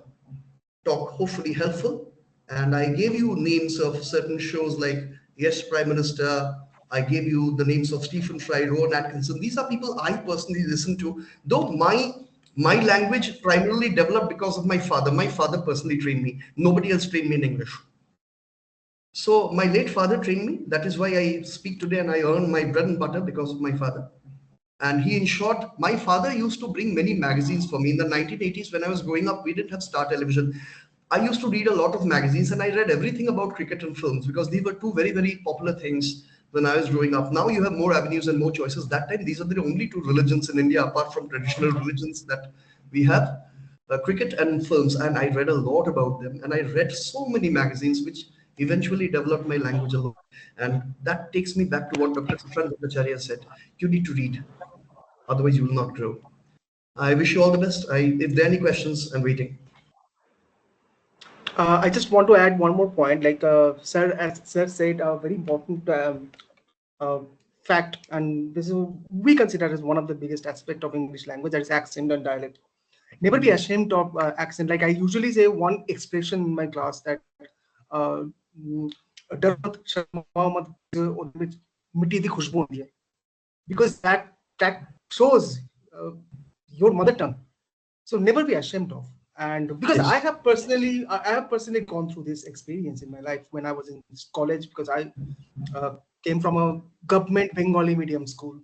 Speaker 2: talk hopefully helpful. And I gave you names of certain shows like Yes, Prime Minister. I gave you the names of Stephen Fry, Rowan Atkinson. These are people I personally listen to, though my language primarily developed because of my father. My father personally trained me. Nobody else trained me in English. So my late father trained me. That is why I speak today and I earn my bread and butter because of my father. And he, in short, my father used to bring many magazines for me. In the 1980s, when I was growing up, we didn't have Star Television. I used to read a lot of magazines and I read everything about cricket and films because these were two very, very popular things when I was growing up. Now you have more avenues and more choices. That time, these are the only two religions in India, apart from traditional religions, that we have, cricket and films. And I read a lot about them. And I read so many magazines, which eventually developed my language a lot. And that takes me back to what Dr. Kushan Bhattacharyya said. You need to read. Otherwise, you will not grow. I wish you all the best. If there are any questions, I'm waiting.
Speaker 3: I just want to add one more point. Like sir, as sir said, very important fact, and this is we consider as one of the biggest aspect of English language, that is accent and dialect. Never be ashamed of accent. Like I usually say one expression in my class that uh, "डरो मत, शर्माओ मत, ਉਹਦੇ ਵਿੱਚ ਮਿੱਟੀ ਦੀ ਖੁਸ਼ਬੂ ਹੁੰਦੀ ਹੈ," because that shows your mother tongue. So never be ashamed of. And because I have personally gone through this experience in my life when I was in college, because I came from a government Bengali medium school,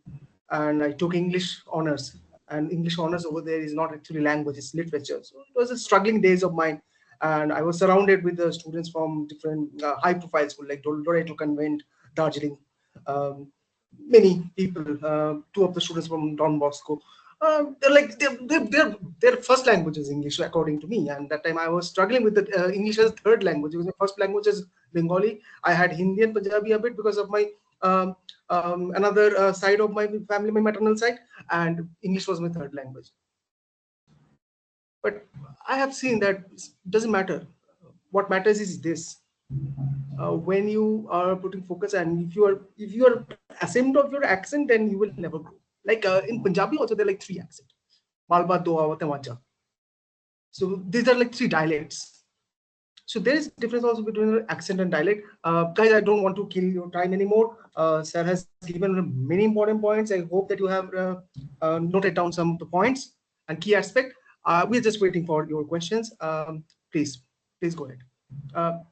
Speaker 3: and I took English honors. And English honors over there is not actually language; it's literature. So it was a struggling days of mine, and I was surrounded with the students from different high-profile schools like Loreto Convent, Darjeeling. Um, Many people, two of the students from Don Bosco. They're like their first language is English, according to me. And that time I was struggling with the English as third language, because my first language is Bengali. I had Hindi and Punjabi a bit because of my another side of my family, my maternal side, and English was my third language. But I have seen that it doesn't matter. What matters is this: when you are putting focus, and if you are ashamed of your accent, then you will never grow. Like in Punjabi also, there are like three accents. Malba, Doa, Tamaja. So these are like three dialects. So there is a difference also between accent and dialect. Guys, I don't want to kill your time anymore. Sir has given many important points. I hope that you have noted down some of the points and key aspect. We're just waiting for your questions. Please go ahead.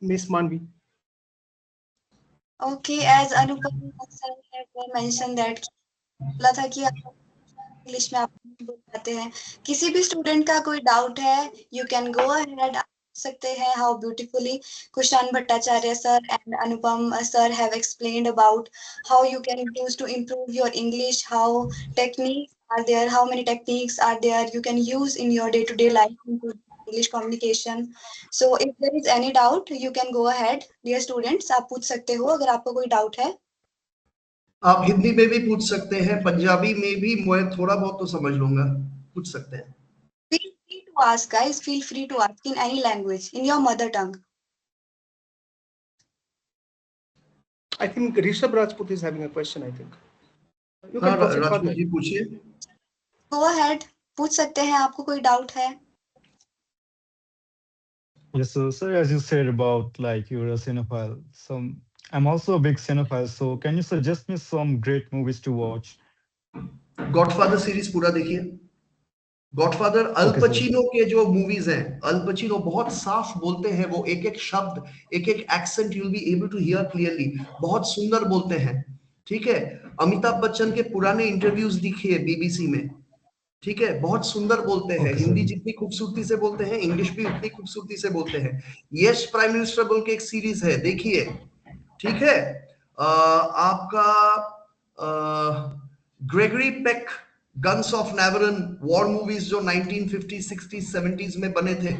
Speaker 3: Miss Manvi.
Speaker 1: Okay, as Anupam sir have mentioned that बोला था कि आप English में आप बोल पाते हैं. किसी भी स्टूडेंट का कोई डाउट है, you can go ahead सकते हैं. How beautifully Kushan Bhattacharya sir and Anupam sir have explained about how you can use to improve your English, how techniques are there, how many techniques are there you can use in your day-to-day life into English communication. So if there is any doubt, you can go ahead, dear students. आप पूछ सकते हो अगर आपको कोई doubt है.
Speaker 2: आप हिंदी में भी पूछ सकते हैं, पंजाबी में भी मैं थोड़ा बहुत तो समझ लूंगा, पूछ सकते हैं.
Speaker 1: Feel free to ask, guys. Feel free to ask in any language, in your mother tongue.
Speaker 3: I think Rishabh Rajput is having a question, I think. You
Speaker 2: हाँ,
Speaker 3: can proceed
Speaker 2: राजपूत
Speaker 3: further.
Speaker 2: जी पूछिए.
Speaker 1: Go ahead. पूछ सकते हैं, आपको कोई doubt है.
Speaker 5: Yes, so sir, as you said about like you're a cinephile, so I'm also a big cinephile. So can you suggest me some great movies to watch?
Speaker 2: Godfather series पूरा देखिए. Godfather, अल
Speaker 5: Okay, sir.
Speaker 2: Pacino के जो movies हैं, अल Pacino बहुत साफ बोलते हैं, वो एक एक शब्द, एक एक accent you will be able to hear clearly, बहुत सुंदर बोलते हैं. ठीक है. अमिताभ बच्चन के पुराने इंटरव्यूज दिखिए बीबीसी में. ठीक है, बहुत सुंदर बोलते हैं.
Speaker 5: Okay, sir.
Speaker 2: हिंदी जितनी खूबसूरती से बोलते हैं, इंग्लिश भी उतनी खूबसूरती से बोलते हैं. यस प्राइम मिनिस्टर बोल के एक सीरीज है, देखिए. ठीक है. आपका Gregory Peck, guns of Navarone, war movies जो 1950, 60, 70s में बने थे,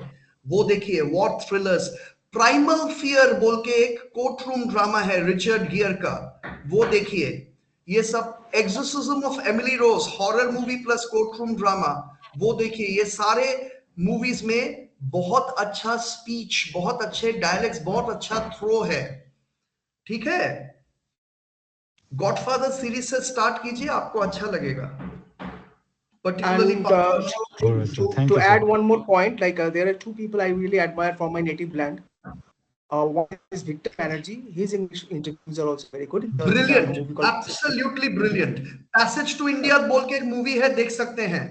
Speaker 2: वो देखिए. वॉर थ्रिलर्स, प्राइमल फियर बोल के एक कोर्ट रूम ड्रामा है रिचर्ड गियर का, वो देखिए. ये सब, exorcism of Emily Rose, horror movie plus court room drama, वो देखिए. ये सारे मूवीज में बहुत अच्छा स्पीच, बहुत अच्छे डायलेक्ट्स, बहुत अच्छा थ्रो है. ठीक है. गॉडफादर सीरीज से स्टार्ट कीजिए, आपको अच्छा लगेगा. Particularly
Speaker 3: And
Speaker 5: All right, sir. Thank
Speaker 3: to
Speaker 5: you,
Speaker 3: add
Speaker 5: sir.
Speaker 3: one more point, like there are two people I really admire from my native land. One is Victor Banerjee. His English interviews are also very good. There's a
Speaker 2: brilliant,
Speaker 3: movie called
Speaker 2: absolutely brilliant. Passage to India बोल के एक movie है, देख सकते हैं.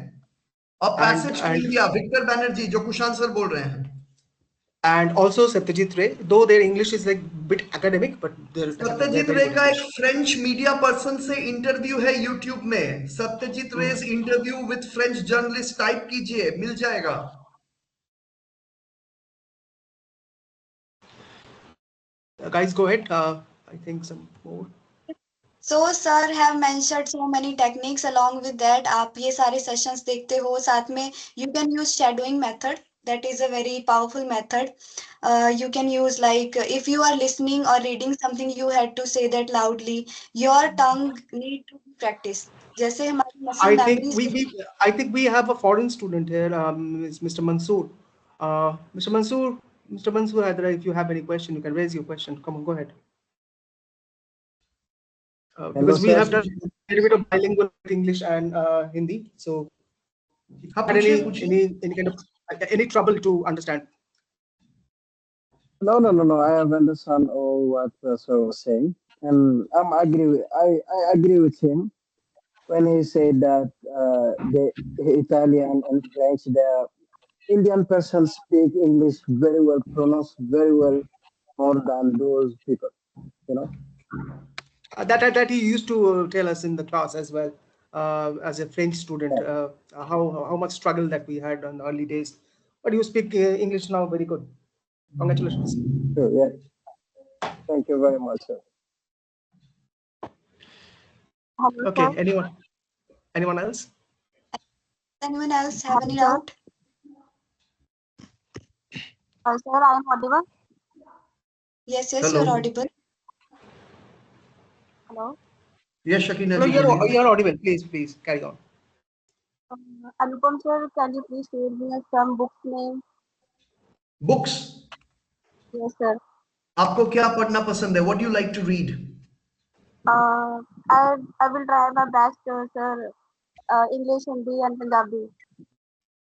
Speaker 2: और passage to India, Victor Banerjee, जो Kushan sir बोल रहे हैं.
Speaker 3: and also Satyajit Ray, though their English is like bit academic, but they're
Speaker 2: Satyajit
Speaker 3: very
Speaker 2: Ray
Speaker 3: good
Speaker 2: का
Speaker 3: English.
Speaker 2: एक फ्रेंच मीडिया पर्सन से इंटरव्यू है यूट्यूब में. Satyajit Ray's interview with French journalist, type कीजिए, मिल जाएगा.
Speaker 3: Guys, go ahead. I think some more.
Speaker 1: So sir have mentioned so many techniques. Along with that, आप ये सारे sessions देखते हो, साथ में you can use shadowing method. That is a very powerful method. You can use, like, if you are listening or reading something, you had to say that loudly. Your tongue need to be practiced. जैसे हमारी muscle
Speaker 3: I think
Speaker 1: memories.
Speaker 3: I think we have a foreign student here, is Mr. Mansoor. Mr. Mansoor, Mr. Mansoor Hydra, if you have any question, you can raise your question. Come on, go ahead.
Speaker 6: Hello,
Speaker 3: Because we
Speaker 6: sir.
Speaker 3: have done a little bit of bilingual with English and Hindi. So,
Speaker 2: हाँ
Speaker 3: had
Speaker 2: पूछिए पूछिए
Speaker 3: any kind of any trouble to understand?
Speaker 6: No. I have understand all what sir was saying, and I agree with him when he said that the Italian and French, the Indian persons speak English very well, pronounce very well more than those people. You know.
Speaker 3: That he used to tell us in the class as well, as a French student, how much struggle that we had in the early days. But you speak English now very good. Congratulations.
Speaker 6: So, yeah. Thank you very much, sir.
Speaker 7: Hello,
Speaker 3: Okay,
Speaker 7: sir.
Speaker 3: anyone else?
Speaker 1: Anyone else have
Speaker 7: Hello,
Speaker 1: any
Speaker 7: sir.
Speaker 1: doubt?
Speaker 7: Sir, I am audible.
Speaker 1: Yes,
Speaker 2: hello
Speaker 1: you're audible.
Speaker 7: Hello.
Speaker 2: Yes Shakina
Speaker 3: No,
Speaker 2: जी बोलिए
Speaker 3: you're audible. Please carry on.
Speaker 7: Anupam, sir, can you please share me some books name?
Speaker 2: Books
Speaker 7: Yes, sir.
Speaker 2: आपको क्या पढ़ना पसंद है what do you like to read
Speaker 7: I will try my best, sir. English, Hindi, and Punjabi.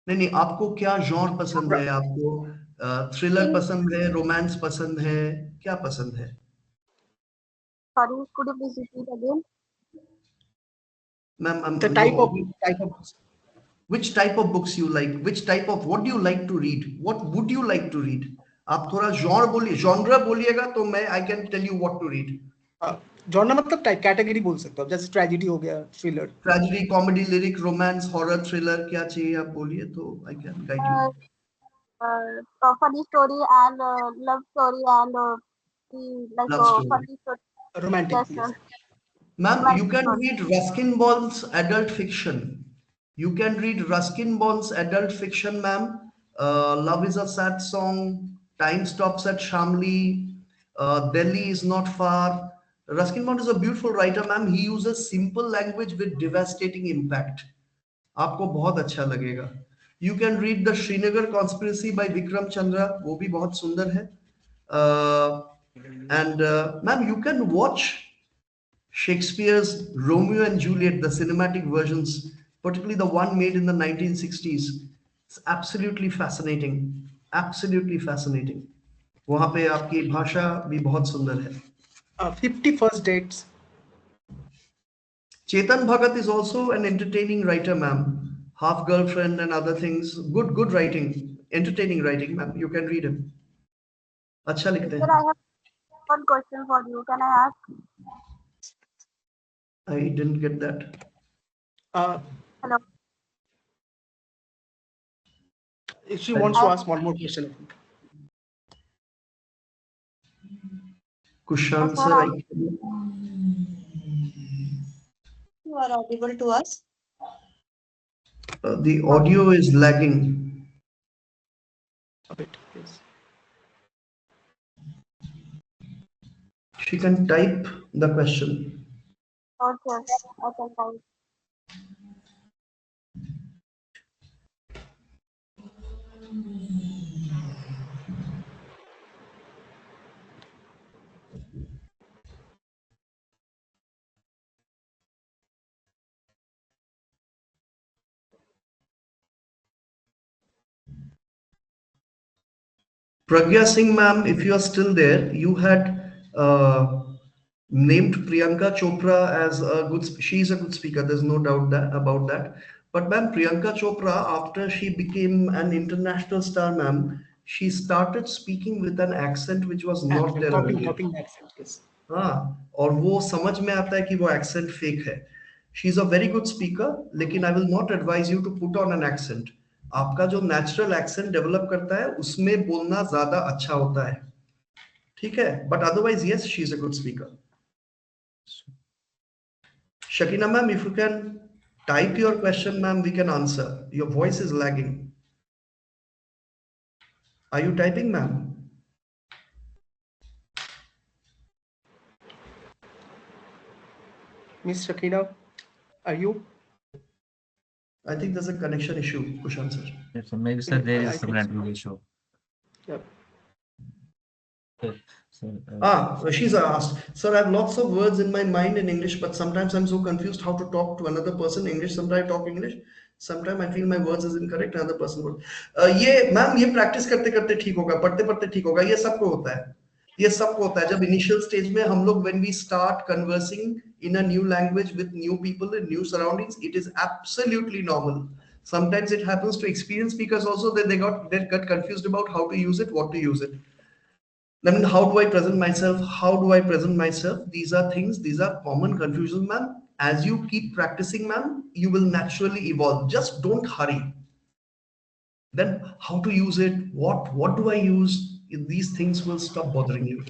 Speaker 2: नहीं नहीं आपको क्या genre पसंद है आपको थ्रिलर
Speaker 7: In,
Speaker 2: पसंद है रोमांस पसंद है क्या पसंद है
Speaker 7: sorry, could you please repeat again?
Speaker 2: Ma'am
Speaker 3: The type of books.
Speaker 2: which type of books you like which type of what do you like to read what would you like to read आप थोड़ा genre बोलिएगा तो मैं I can tell you what to read
Speaker 3: genre मतलब type category बोल सकते हो, जैसे ट्रेजेडी हो गया, thriller.
Speaker 2: Tragedy comedy lyric romance horror thriller क्या चाहिए आप बोलिए तो I can guide you
Speaker 7: Funny story and love story and like
Speaker 2: love story
Speaker 7: funny story.
Speaker 3: Romantic,
Speaker 7: Yes,
Speaker 3: yes.
Speaker 7: sir.
Speaker 2: Ma'am, you
Speaker 7: Romantic
Speaker 2: can
Speaker 7: story.
Speaker 2: read Ruskin Bond's adult fiction. You can read Ruskin Bond's adult fiction, ma'am. Love is a sad song. Time stops at Shamli. Delhi is not far. Ruskin Bond is a beautiful writer, ma'am. He uses simple language with devastating impact. आपको बहुत अच्छा लगेगा. You can read the Srinagar Conspiracy by Vikram Chandra. वो भी बहुत सुंदर है. And ma'am, you can watch Shakespeare's Romeo and Juliet, the cinematic versions, particularly the one made in the 1960s, it's absolutely fascinating. Absolutely fascinating. वहां पे आपकी भाषा भी बहुत सुंदर है.
Speaker 3: 51st dates.
Speaker 2: Chetan Bhagat is also an entertaining writer, ma'am. Half Girlfriend and other things. Good writing. Entertaining writing, ma'am. You can read him. अच्छा लिखते
Speaker 7: Sir,
Speaker 2: हैं.
Speaker 7: I have one question for you. Can I ask?
Speaker 2: I didn't get that.
Speaker 3: Uh,
Speaker 7: Hello.
Speaker 3: if she wants to ask one more question.
Speaker 2: Kushan
Speaker 7: Sir,
Speaker 2: sir,
Speaker 1: You are audible to us.
Speaker 2: the audio is lagging.
Speaker 3: A bit, yes.
Speaker 2: She can type the question.
Speaker 7: Okay, I can type.
Speaker 2: Pragya Singh, ma'am, if you are still there, you had named Priyanka Chopra as a good. She is a good speaker. There's no doubt about that. But ma'am, Priyanka Chopra, after she became an international star, ma'am, she started speaking with an accent which was not there earlier.
Speaker 3: Talking accent, yes.
Speaker 2: हाँ और वो समझ में आता है कि वो accent fake है. She is a very good speaker लेकिन I will not advise you to put on an accent. आपका जो नेचुरल एक्सेंट डेवलप करता है उसमें बोलना ज्यादा अच्छा होता है. ठीक है but otherwise yes she is a good speaker. Shakina ma'am if you can type your question ma'am we can answer. Your voice is lagging. Are you typing ma'am?
Speaker 3: Miss Shakina, are you?
Speaker 2: I think there's a connection issue, Kushan sir.
Speaker 4: Yes, so maybe sir there
Speaker 3: I
Speaker 4: is some
Speaker 3: think so.
Speaker 4: network issue.
Speaker 3: Yep.
Speaker 4: Okay.
Speaker 2: She's asked, sir, I have lots of words in my mind in English, but sometimes I'm so confused how to talk to another person in English. Sometimes I talk English, sometimes I feel my words is incorrect, another person would. ये ma'am ये practice करते करते ठीक होगा, पढ़ते पढ़ते ठीक होगा, ये सबको होता है. ये सबको होता है जब इनिशियल स्टेज में हम लोग when we start conversing in a new language with new people in new surroundings, it is absolutely normal. Sometimes it happens to experienced speakers also that they got confused about how to use it, what to use it. Then how do I present myself? How do I present myself? These are things, these are common confusions, ma'am. As you keep practicing, ma'am, you will naturally evolve. Just don't hurry. Then how to use it? What do I use? These things will stop bothering you.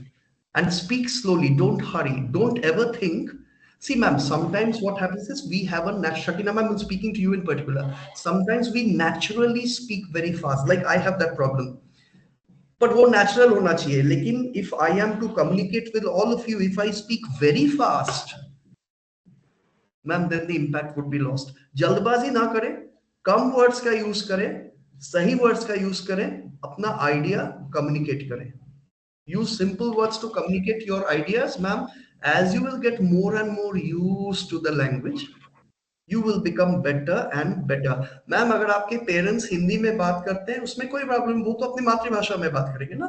Speaker 2: And speak slowly. Don't hurry. Don't ever think. See, ma'am, sometimes what happens is we have a Shakina, ma'am, I'm speaking to you in particular. Sometimes we naturally speak very fast. Like I have that problem. But वो natural होना चाहिए. लेकिन if I am to communicate with all of you, if I speak very fast, ma'am, then the impact would be lost. जल्दबाजी ना करें, कम words का use करें, सही words का use करें, अपना idea communicate करें. Use simple words to communicate your ideas, ma'am. As you will get more and more used to the language, you will become better and better. Ma'am अगर आपके parents Hindi में बात करते हैं उसमें कोई प्रॉब्लम, वो तो अपनी मातृभाषा में बात करेंगे ना.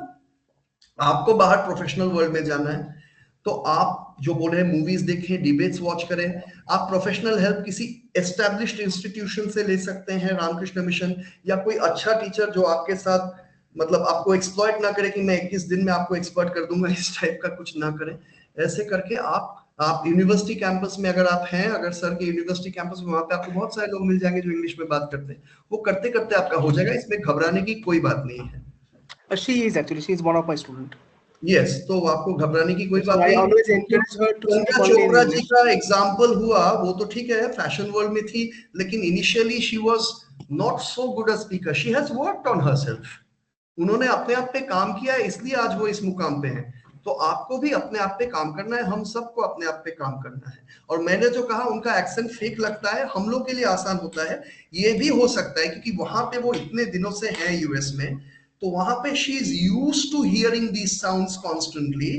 Speaker 2: आपको बाहर प्रोफेशनल वर्ल्ड में जाना है तो आप जो बोल रहे हैं मूवीज देखें, डिबेट्स वॉच करें. आप प्रोफेशनल हेल्प किसी एस्टैब्लिश्ड इंस्टीट्यूशन से ले सकते हैं, रामकृष्ण मिशन या कोई अच्छा टीचर जो आपके साथ मतलब आपको एक्सप्लॉइट ना करे कि मैं 21 दिन में आपको एक्सपर्ट कर दूंगा, इस टाइप का कुछ ना करें. ऐसे करके आप यूनिवर्सिटी कैंपस में अगर आप हैं, अगर सर के यूनिवर्सिटी कैंपस में, वहां पे आपको बहुत सारे लोग मिल जाएंगे जो इंग्लिश में बात करते हैं. वो करते करते आपका हो जाएगा, इसमें घबराने की कोई बात नहीं है.
Speaker 3: She is one of my student.
Speaker 2: Yes, तो आपको घबराने की कोई
Speaker 3: So
Speaker 2: बात
Speaker 3: I
Speaker 2: नहीं.
Speaker 3: always encourage her to speak
Speaker 2: Priyanka
Speaker 3: only in
Speaker 2: Chopra ji
Speaker 3: English.
Speaker 2: का एग्जाम्पल हुआ, वो तो ठीक है, फैशन वर्ल्ड में थी, लेकिन initially she was not so good a speaker. She has worked on herself. उन्होंने अपने आप पे काम किया है, इसलिए आज वो इस मुकाम पे हैं. तो आपको भी अपने आप पे काम करना है, हम सबको अपने आप पे काम करना है. और मैंने जो कहा उनका एक्सेंट फेक लगता है, हम लोग के लिए आसान होता है. ये भी हो सकता है क्योंकि वहां पे वो इतने दिनों से हैं यूएस में, तो वहां पे she is used to hearing these sounds constantly.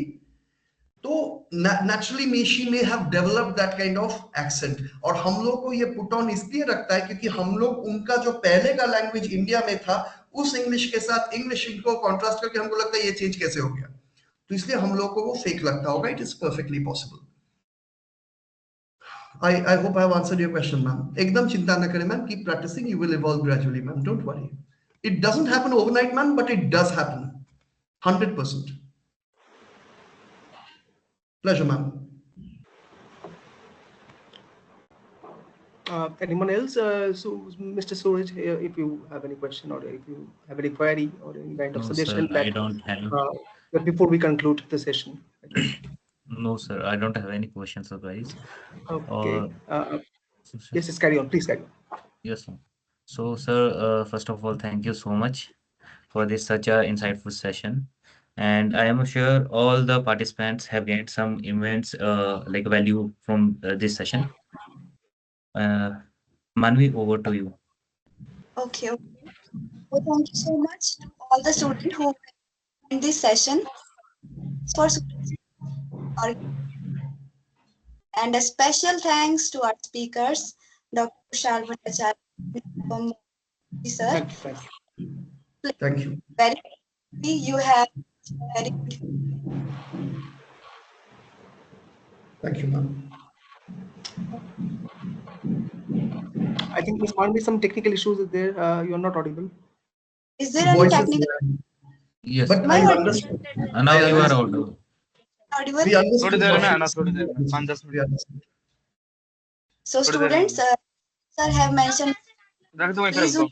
Speaker 2: तो naturally may she may have developed that kind of accent. और हम लोग को ये पुट ऑन इसलिए रखता है क्योंकि हम लोग उनका जो पहले का लैंग्वेज इंडिया में था, उस इंग्लिश के साथ इंग्लिश को कॉन्ट्रास्ट करके हमको लगता है ये चेंज कैसे हो गया. तो इसलिए हम लोग को वो फेक लगता होगा. It is perfectly possible. I hope I have answered your question, ma'am. एकदम चिंता न करें, ma'am. Keep practicing. You will evolve gradually, ma'am. Don't worry. It doesn't happen overnight, ma'am, but it does happen. 100%. Pleasure, ma'am.
Speaker 3: Anyone else? So, Mr. Suraj, if you have any question or if you have any query or any kind of
Speaker 4: No,
Speaker 3: suggestion
Speaker 4: sir,
Speaker 3: that
Speaker 4: I don't have.
Speaker 3: but before we conclude the session.
Speaker 4: No, sir, I don't have any questions, guys.
Speaker 3: Okay.
Speaker 4: Or
Speaker 3: Yes, yes, carry on. Please carry on.
Speaker 4: yes, sir. So, sir, first of all, thank you so much for this such a insightful session. And I am sure all the participants have gained some immense like value from this session. Manvi, over to you.
Speaker 1: Okay. Well, thank you so much to all the students who in this session for and a special thanks to our speakers, Dr. Kushan Bhattacharyya and Anupam Banerjee, sir.
Speaker 3: Thank you.
Speaker 2: Thank you.
Speaker 1: Very you have very good.
Speaker 2: Thank you, ma'am.
Speaker 3: I think there might be some technical issues there. You are not audible.
Speaker 1: Is there any
Speaker 2: Voice is
Speaker 1: technical
Speaker 2: there.
Speaker 4: Yes,
Speaker 2: But
Speaker 1: My
Speaker 2: I
Speaker 1: audio-
Speaker 2: understand.
Speaker 4: now
Speaker 2: I
Speaker 4: you are
Speaker 2: understand.
Speaker 4: audible.
Speaker 1: audible?
Speaker 2: We understand.
Speaker 5: थोड़ी देर में
Speaker 2: what
Speaker 5: आना,
Speaker 2: you
Speaker 5: थोड़ी देर में,
Speaker 2: said.
Speaker 5: 5-10
Speaker 2: We
Speaker 5: minute
Speaker 2: understand.
Speaker 1: So
Speaker 5: थोड़ी देर में
Speaker 1: students, sir have mentioned
Speaker 5: रख दो, मैं
Speaker 1: please
Speaker 5: रख दो.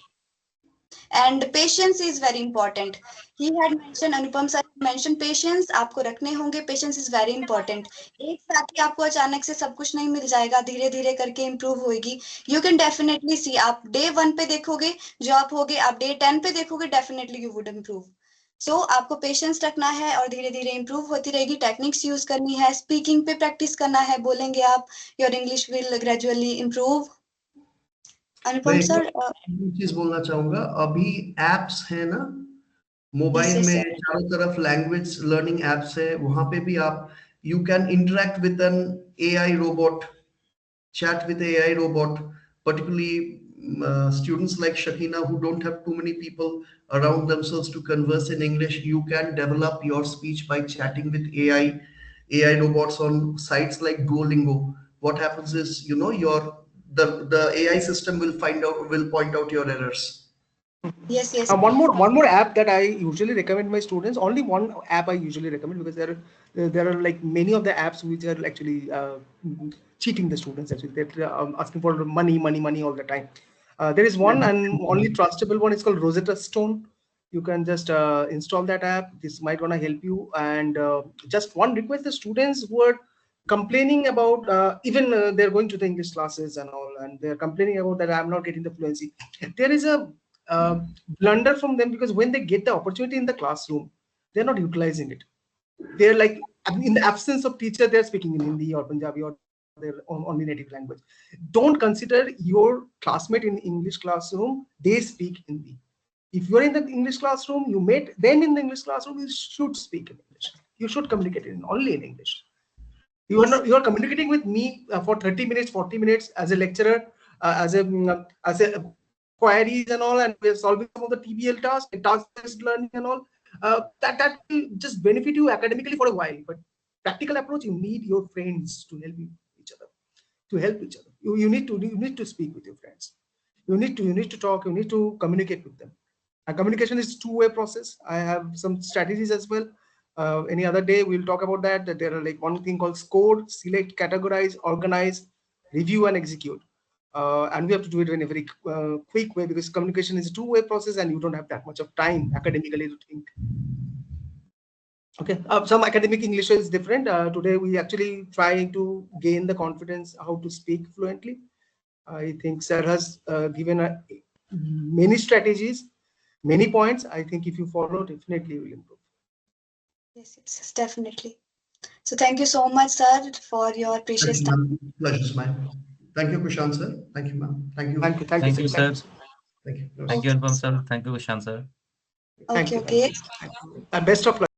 Speaker 1: and patience is very important. He had mentioned, Anupam sir mentioned patience आपको रखने होंगे. Patience is very important. एक साथ ही आपको अचानक से सब कुछ नहीं मिल जाएगा, धीरे धीरे करके improve होगी. You can definitely see, आप day 1 पे देखोगे जो आप होगे, आप day 10 पे देखोगे, definitely you would improve. So आपको पेशेंस रखना है और धीरे धीरे इंप्रूव होती रहेगी. टेक्निक्स यूज करनी है, स्पीकिंग पे प्रैक्टिस करना है, बोलेंगे आप, your English will gradually improve. Anupam
Speaker 2: मैं
Speaker 1: सर
Speaker 2: एक चीज बोलना चाहूंगा. अभी एप्स है ना,
Speaker 1: Yes,
Speaker 2: मोबाइल
Speaker 1: yes,
Speaker 2: में
Speaker 1: sir.
Speaker 2: चारों तरफ लैंग्वेज लर्निंग एप्स है, वहां पे भी आप you can interact with an AI robot, chat with AI robot, particularly students like Shakina who don't have too many people around themselves to converse in English. You can develop your speech by chatting with AI robots on sites like Duolingo. What happens is, the AI system will point out your errors.
Speaker 1: Yes, yes.
Speaker 3: One more app that I usually recommend my students. Only one app I usually recommend, because there are like many of the apps which are actually cheating the students. Actually, they're asking for money all the time. There is one and only trustable one. It's called Rosetta Stone. You can just install that app. This might gonna help you. And just one request: the students who are complaining about even they're going to the English classes and all, and they're complaining about that I'm not getting the fluency. There is a blunder from them, because when they get the opportunity in the classroom, they're not utilizing it. They're like, in the absence of teacher, they're speaking in Hindi or Punjabi or their only native language. Don't consider your classmate in English classroom, they speak Hindi. If you're in the English classroom, you met them in the English classroom, you should speak in English. You should communicate only in English. You are communicating with me for 30 minutes, 40 minutes as a lecturer, as a queries and all, and we're solving some of the TBL tasks, task-based learning and all. That will just benefit you academically for a while, but practical approach, you need your friends to help each other, to help each other. You need to speak with your friends. You need to talk. You need to communicate with them. And communication is two-way process. I have some strategies as well. Any other day we'll talk about that. That there are like one thing called score: select, categorize, organize, review, and execute. And we have to do it in a very quick way, because communication is a two-way process, and you don't have that much of time academically to think. Okay, some academic English is different. Today we actually trying to gain the confidence how to speak fluently. I think Sir has given many strategies, many points. I think if you follow, definitely you will improve.
Speaker 1: Yes, yes, definitely. So thank you so much, sir, for your
Speaker 2: Thank
Speaker 1: precious
Speaker 2: you,
Speaker 1: time.
Speaker 2: ma'am. Pleasure, ma'am. Thank you, Kushan sir. Thank you, ma'am. Thank you.
Speaker 3: Thank you,
Speaker 4: Thank
Speaker 3: sir.
Speaker 4: you,
Speaker 3: Thank you,
Speaker 4: sir.
Speaker 3: sir.
Speaker 2: Thank you.
Speaker 4: Thank you,
Speaker 1: Okay,
Speaker 4: Anupam sir. Thank you, Kushan sir.
Speaker 3: Thank
Speaker 1: okay,
Speaker 3: you. Thank
Speaker 1: okay.
Speaker 3: you. Thank you. And best of luck.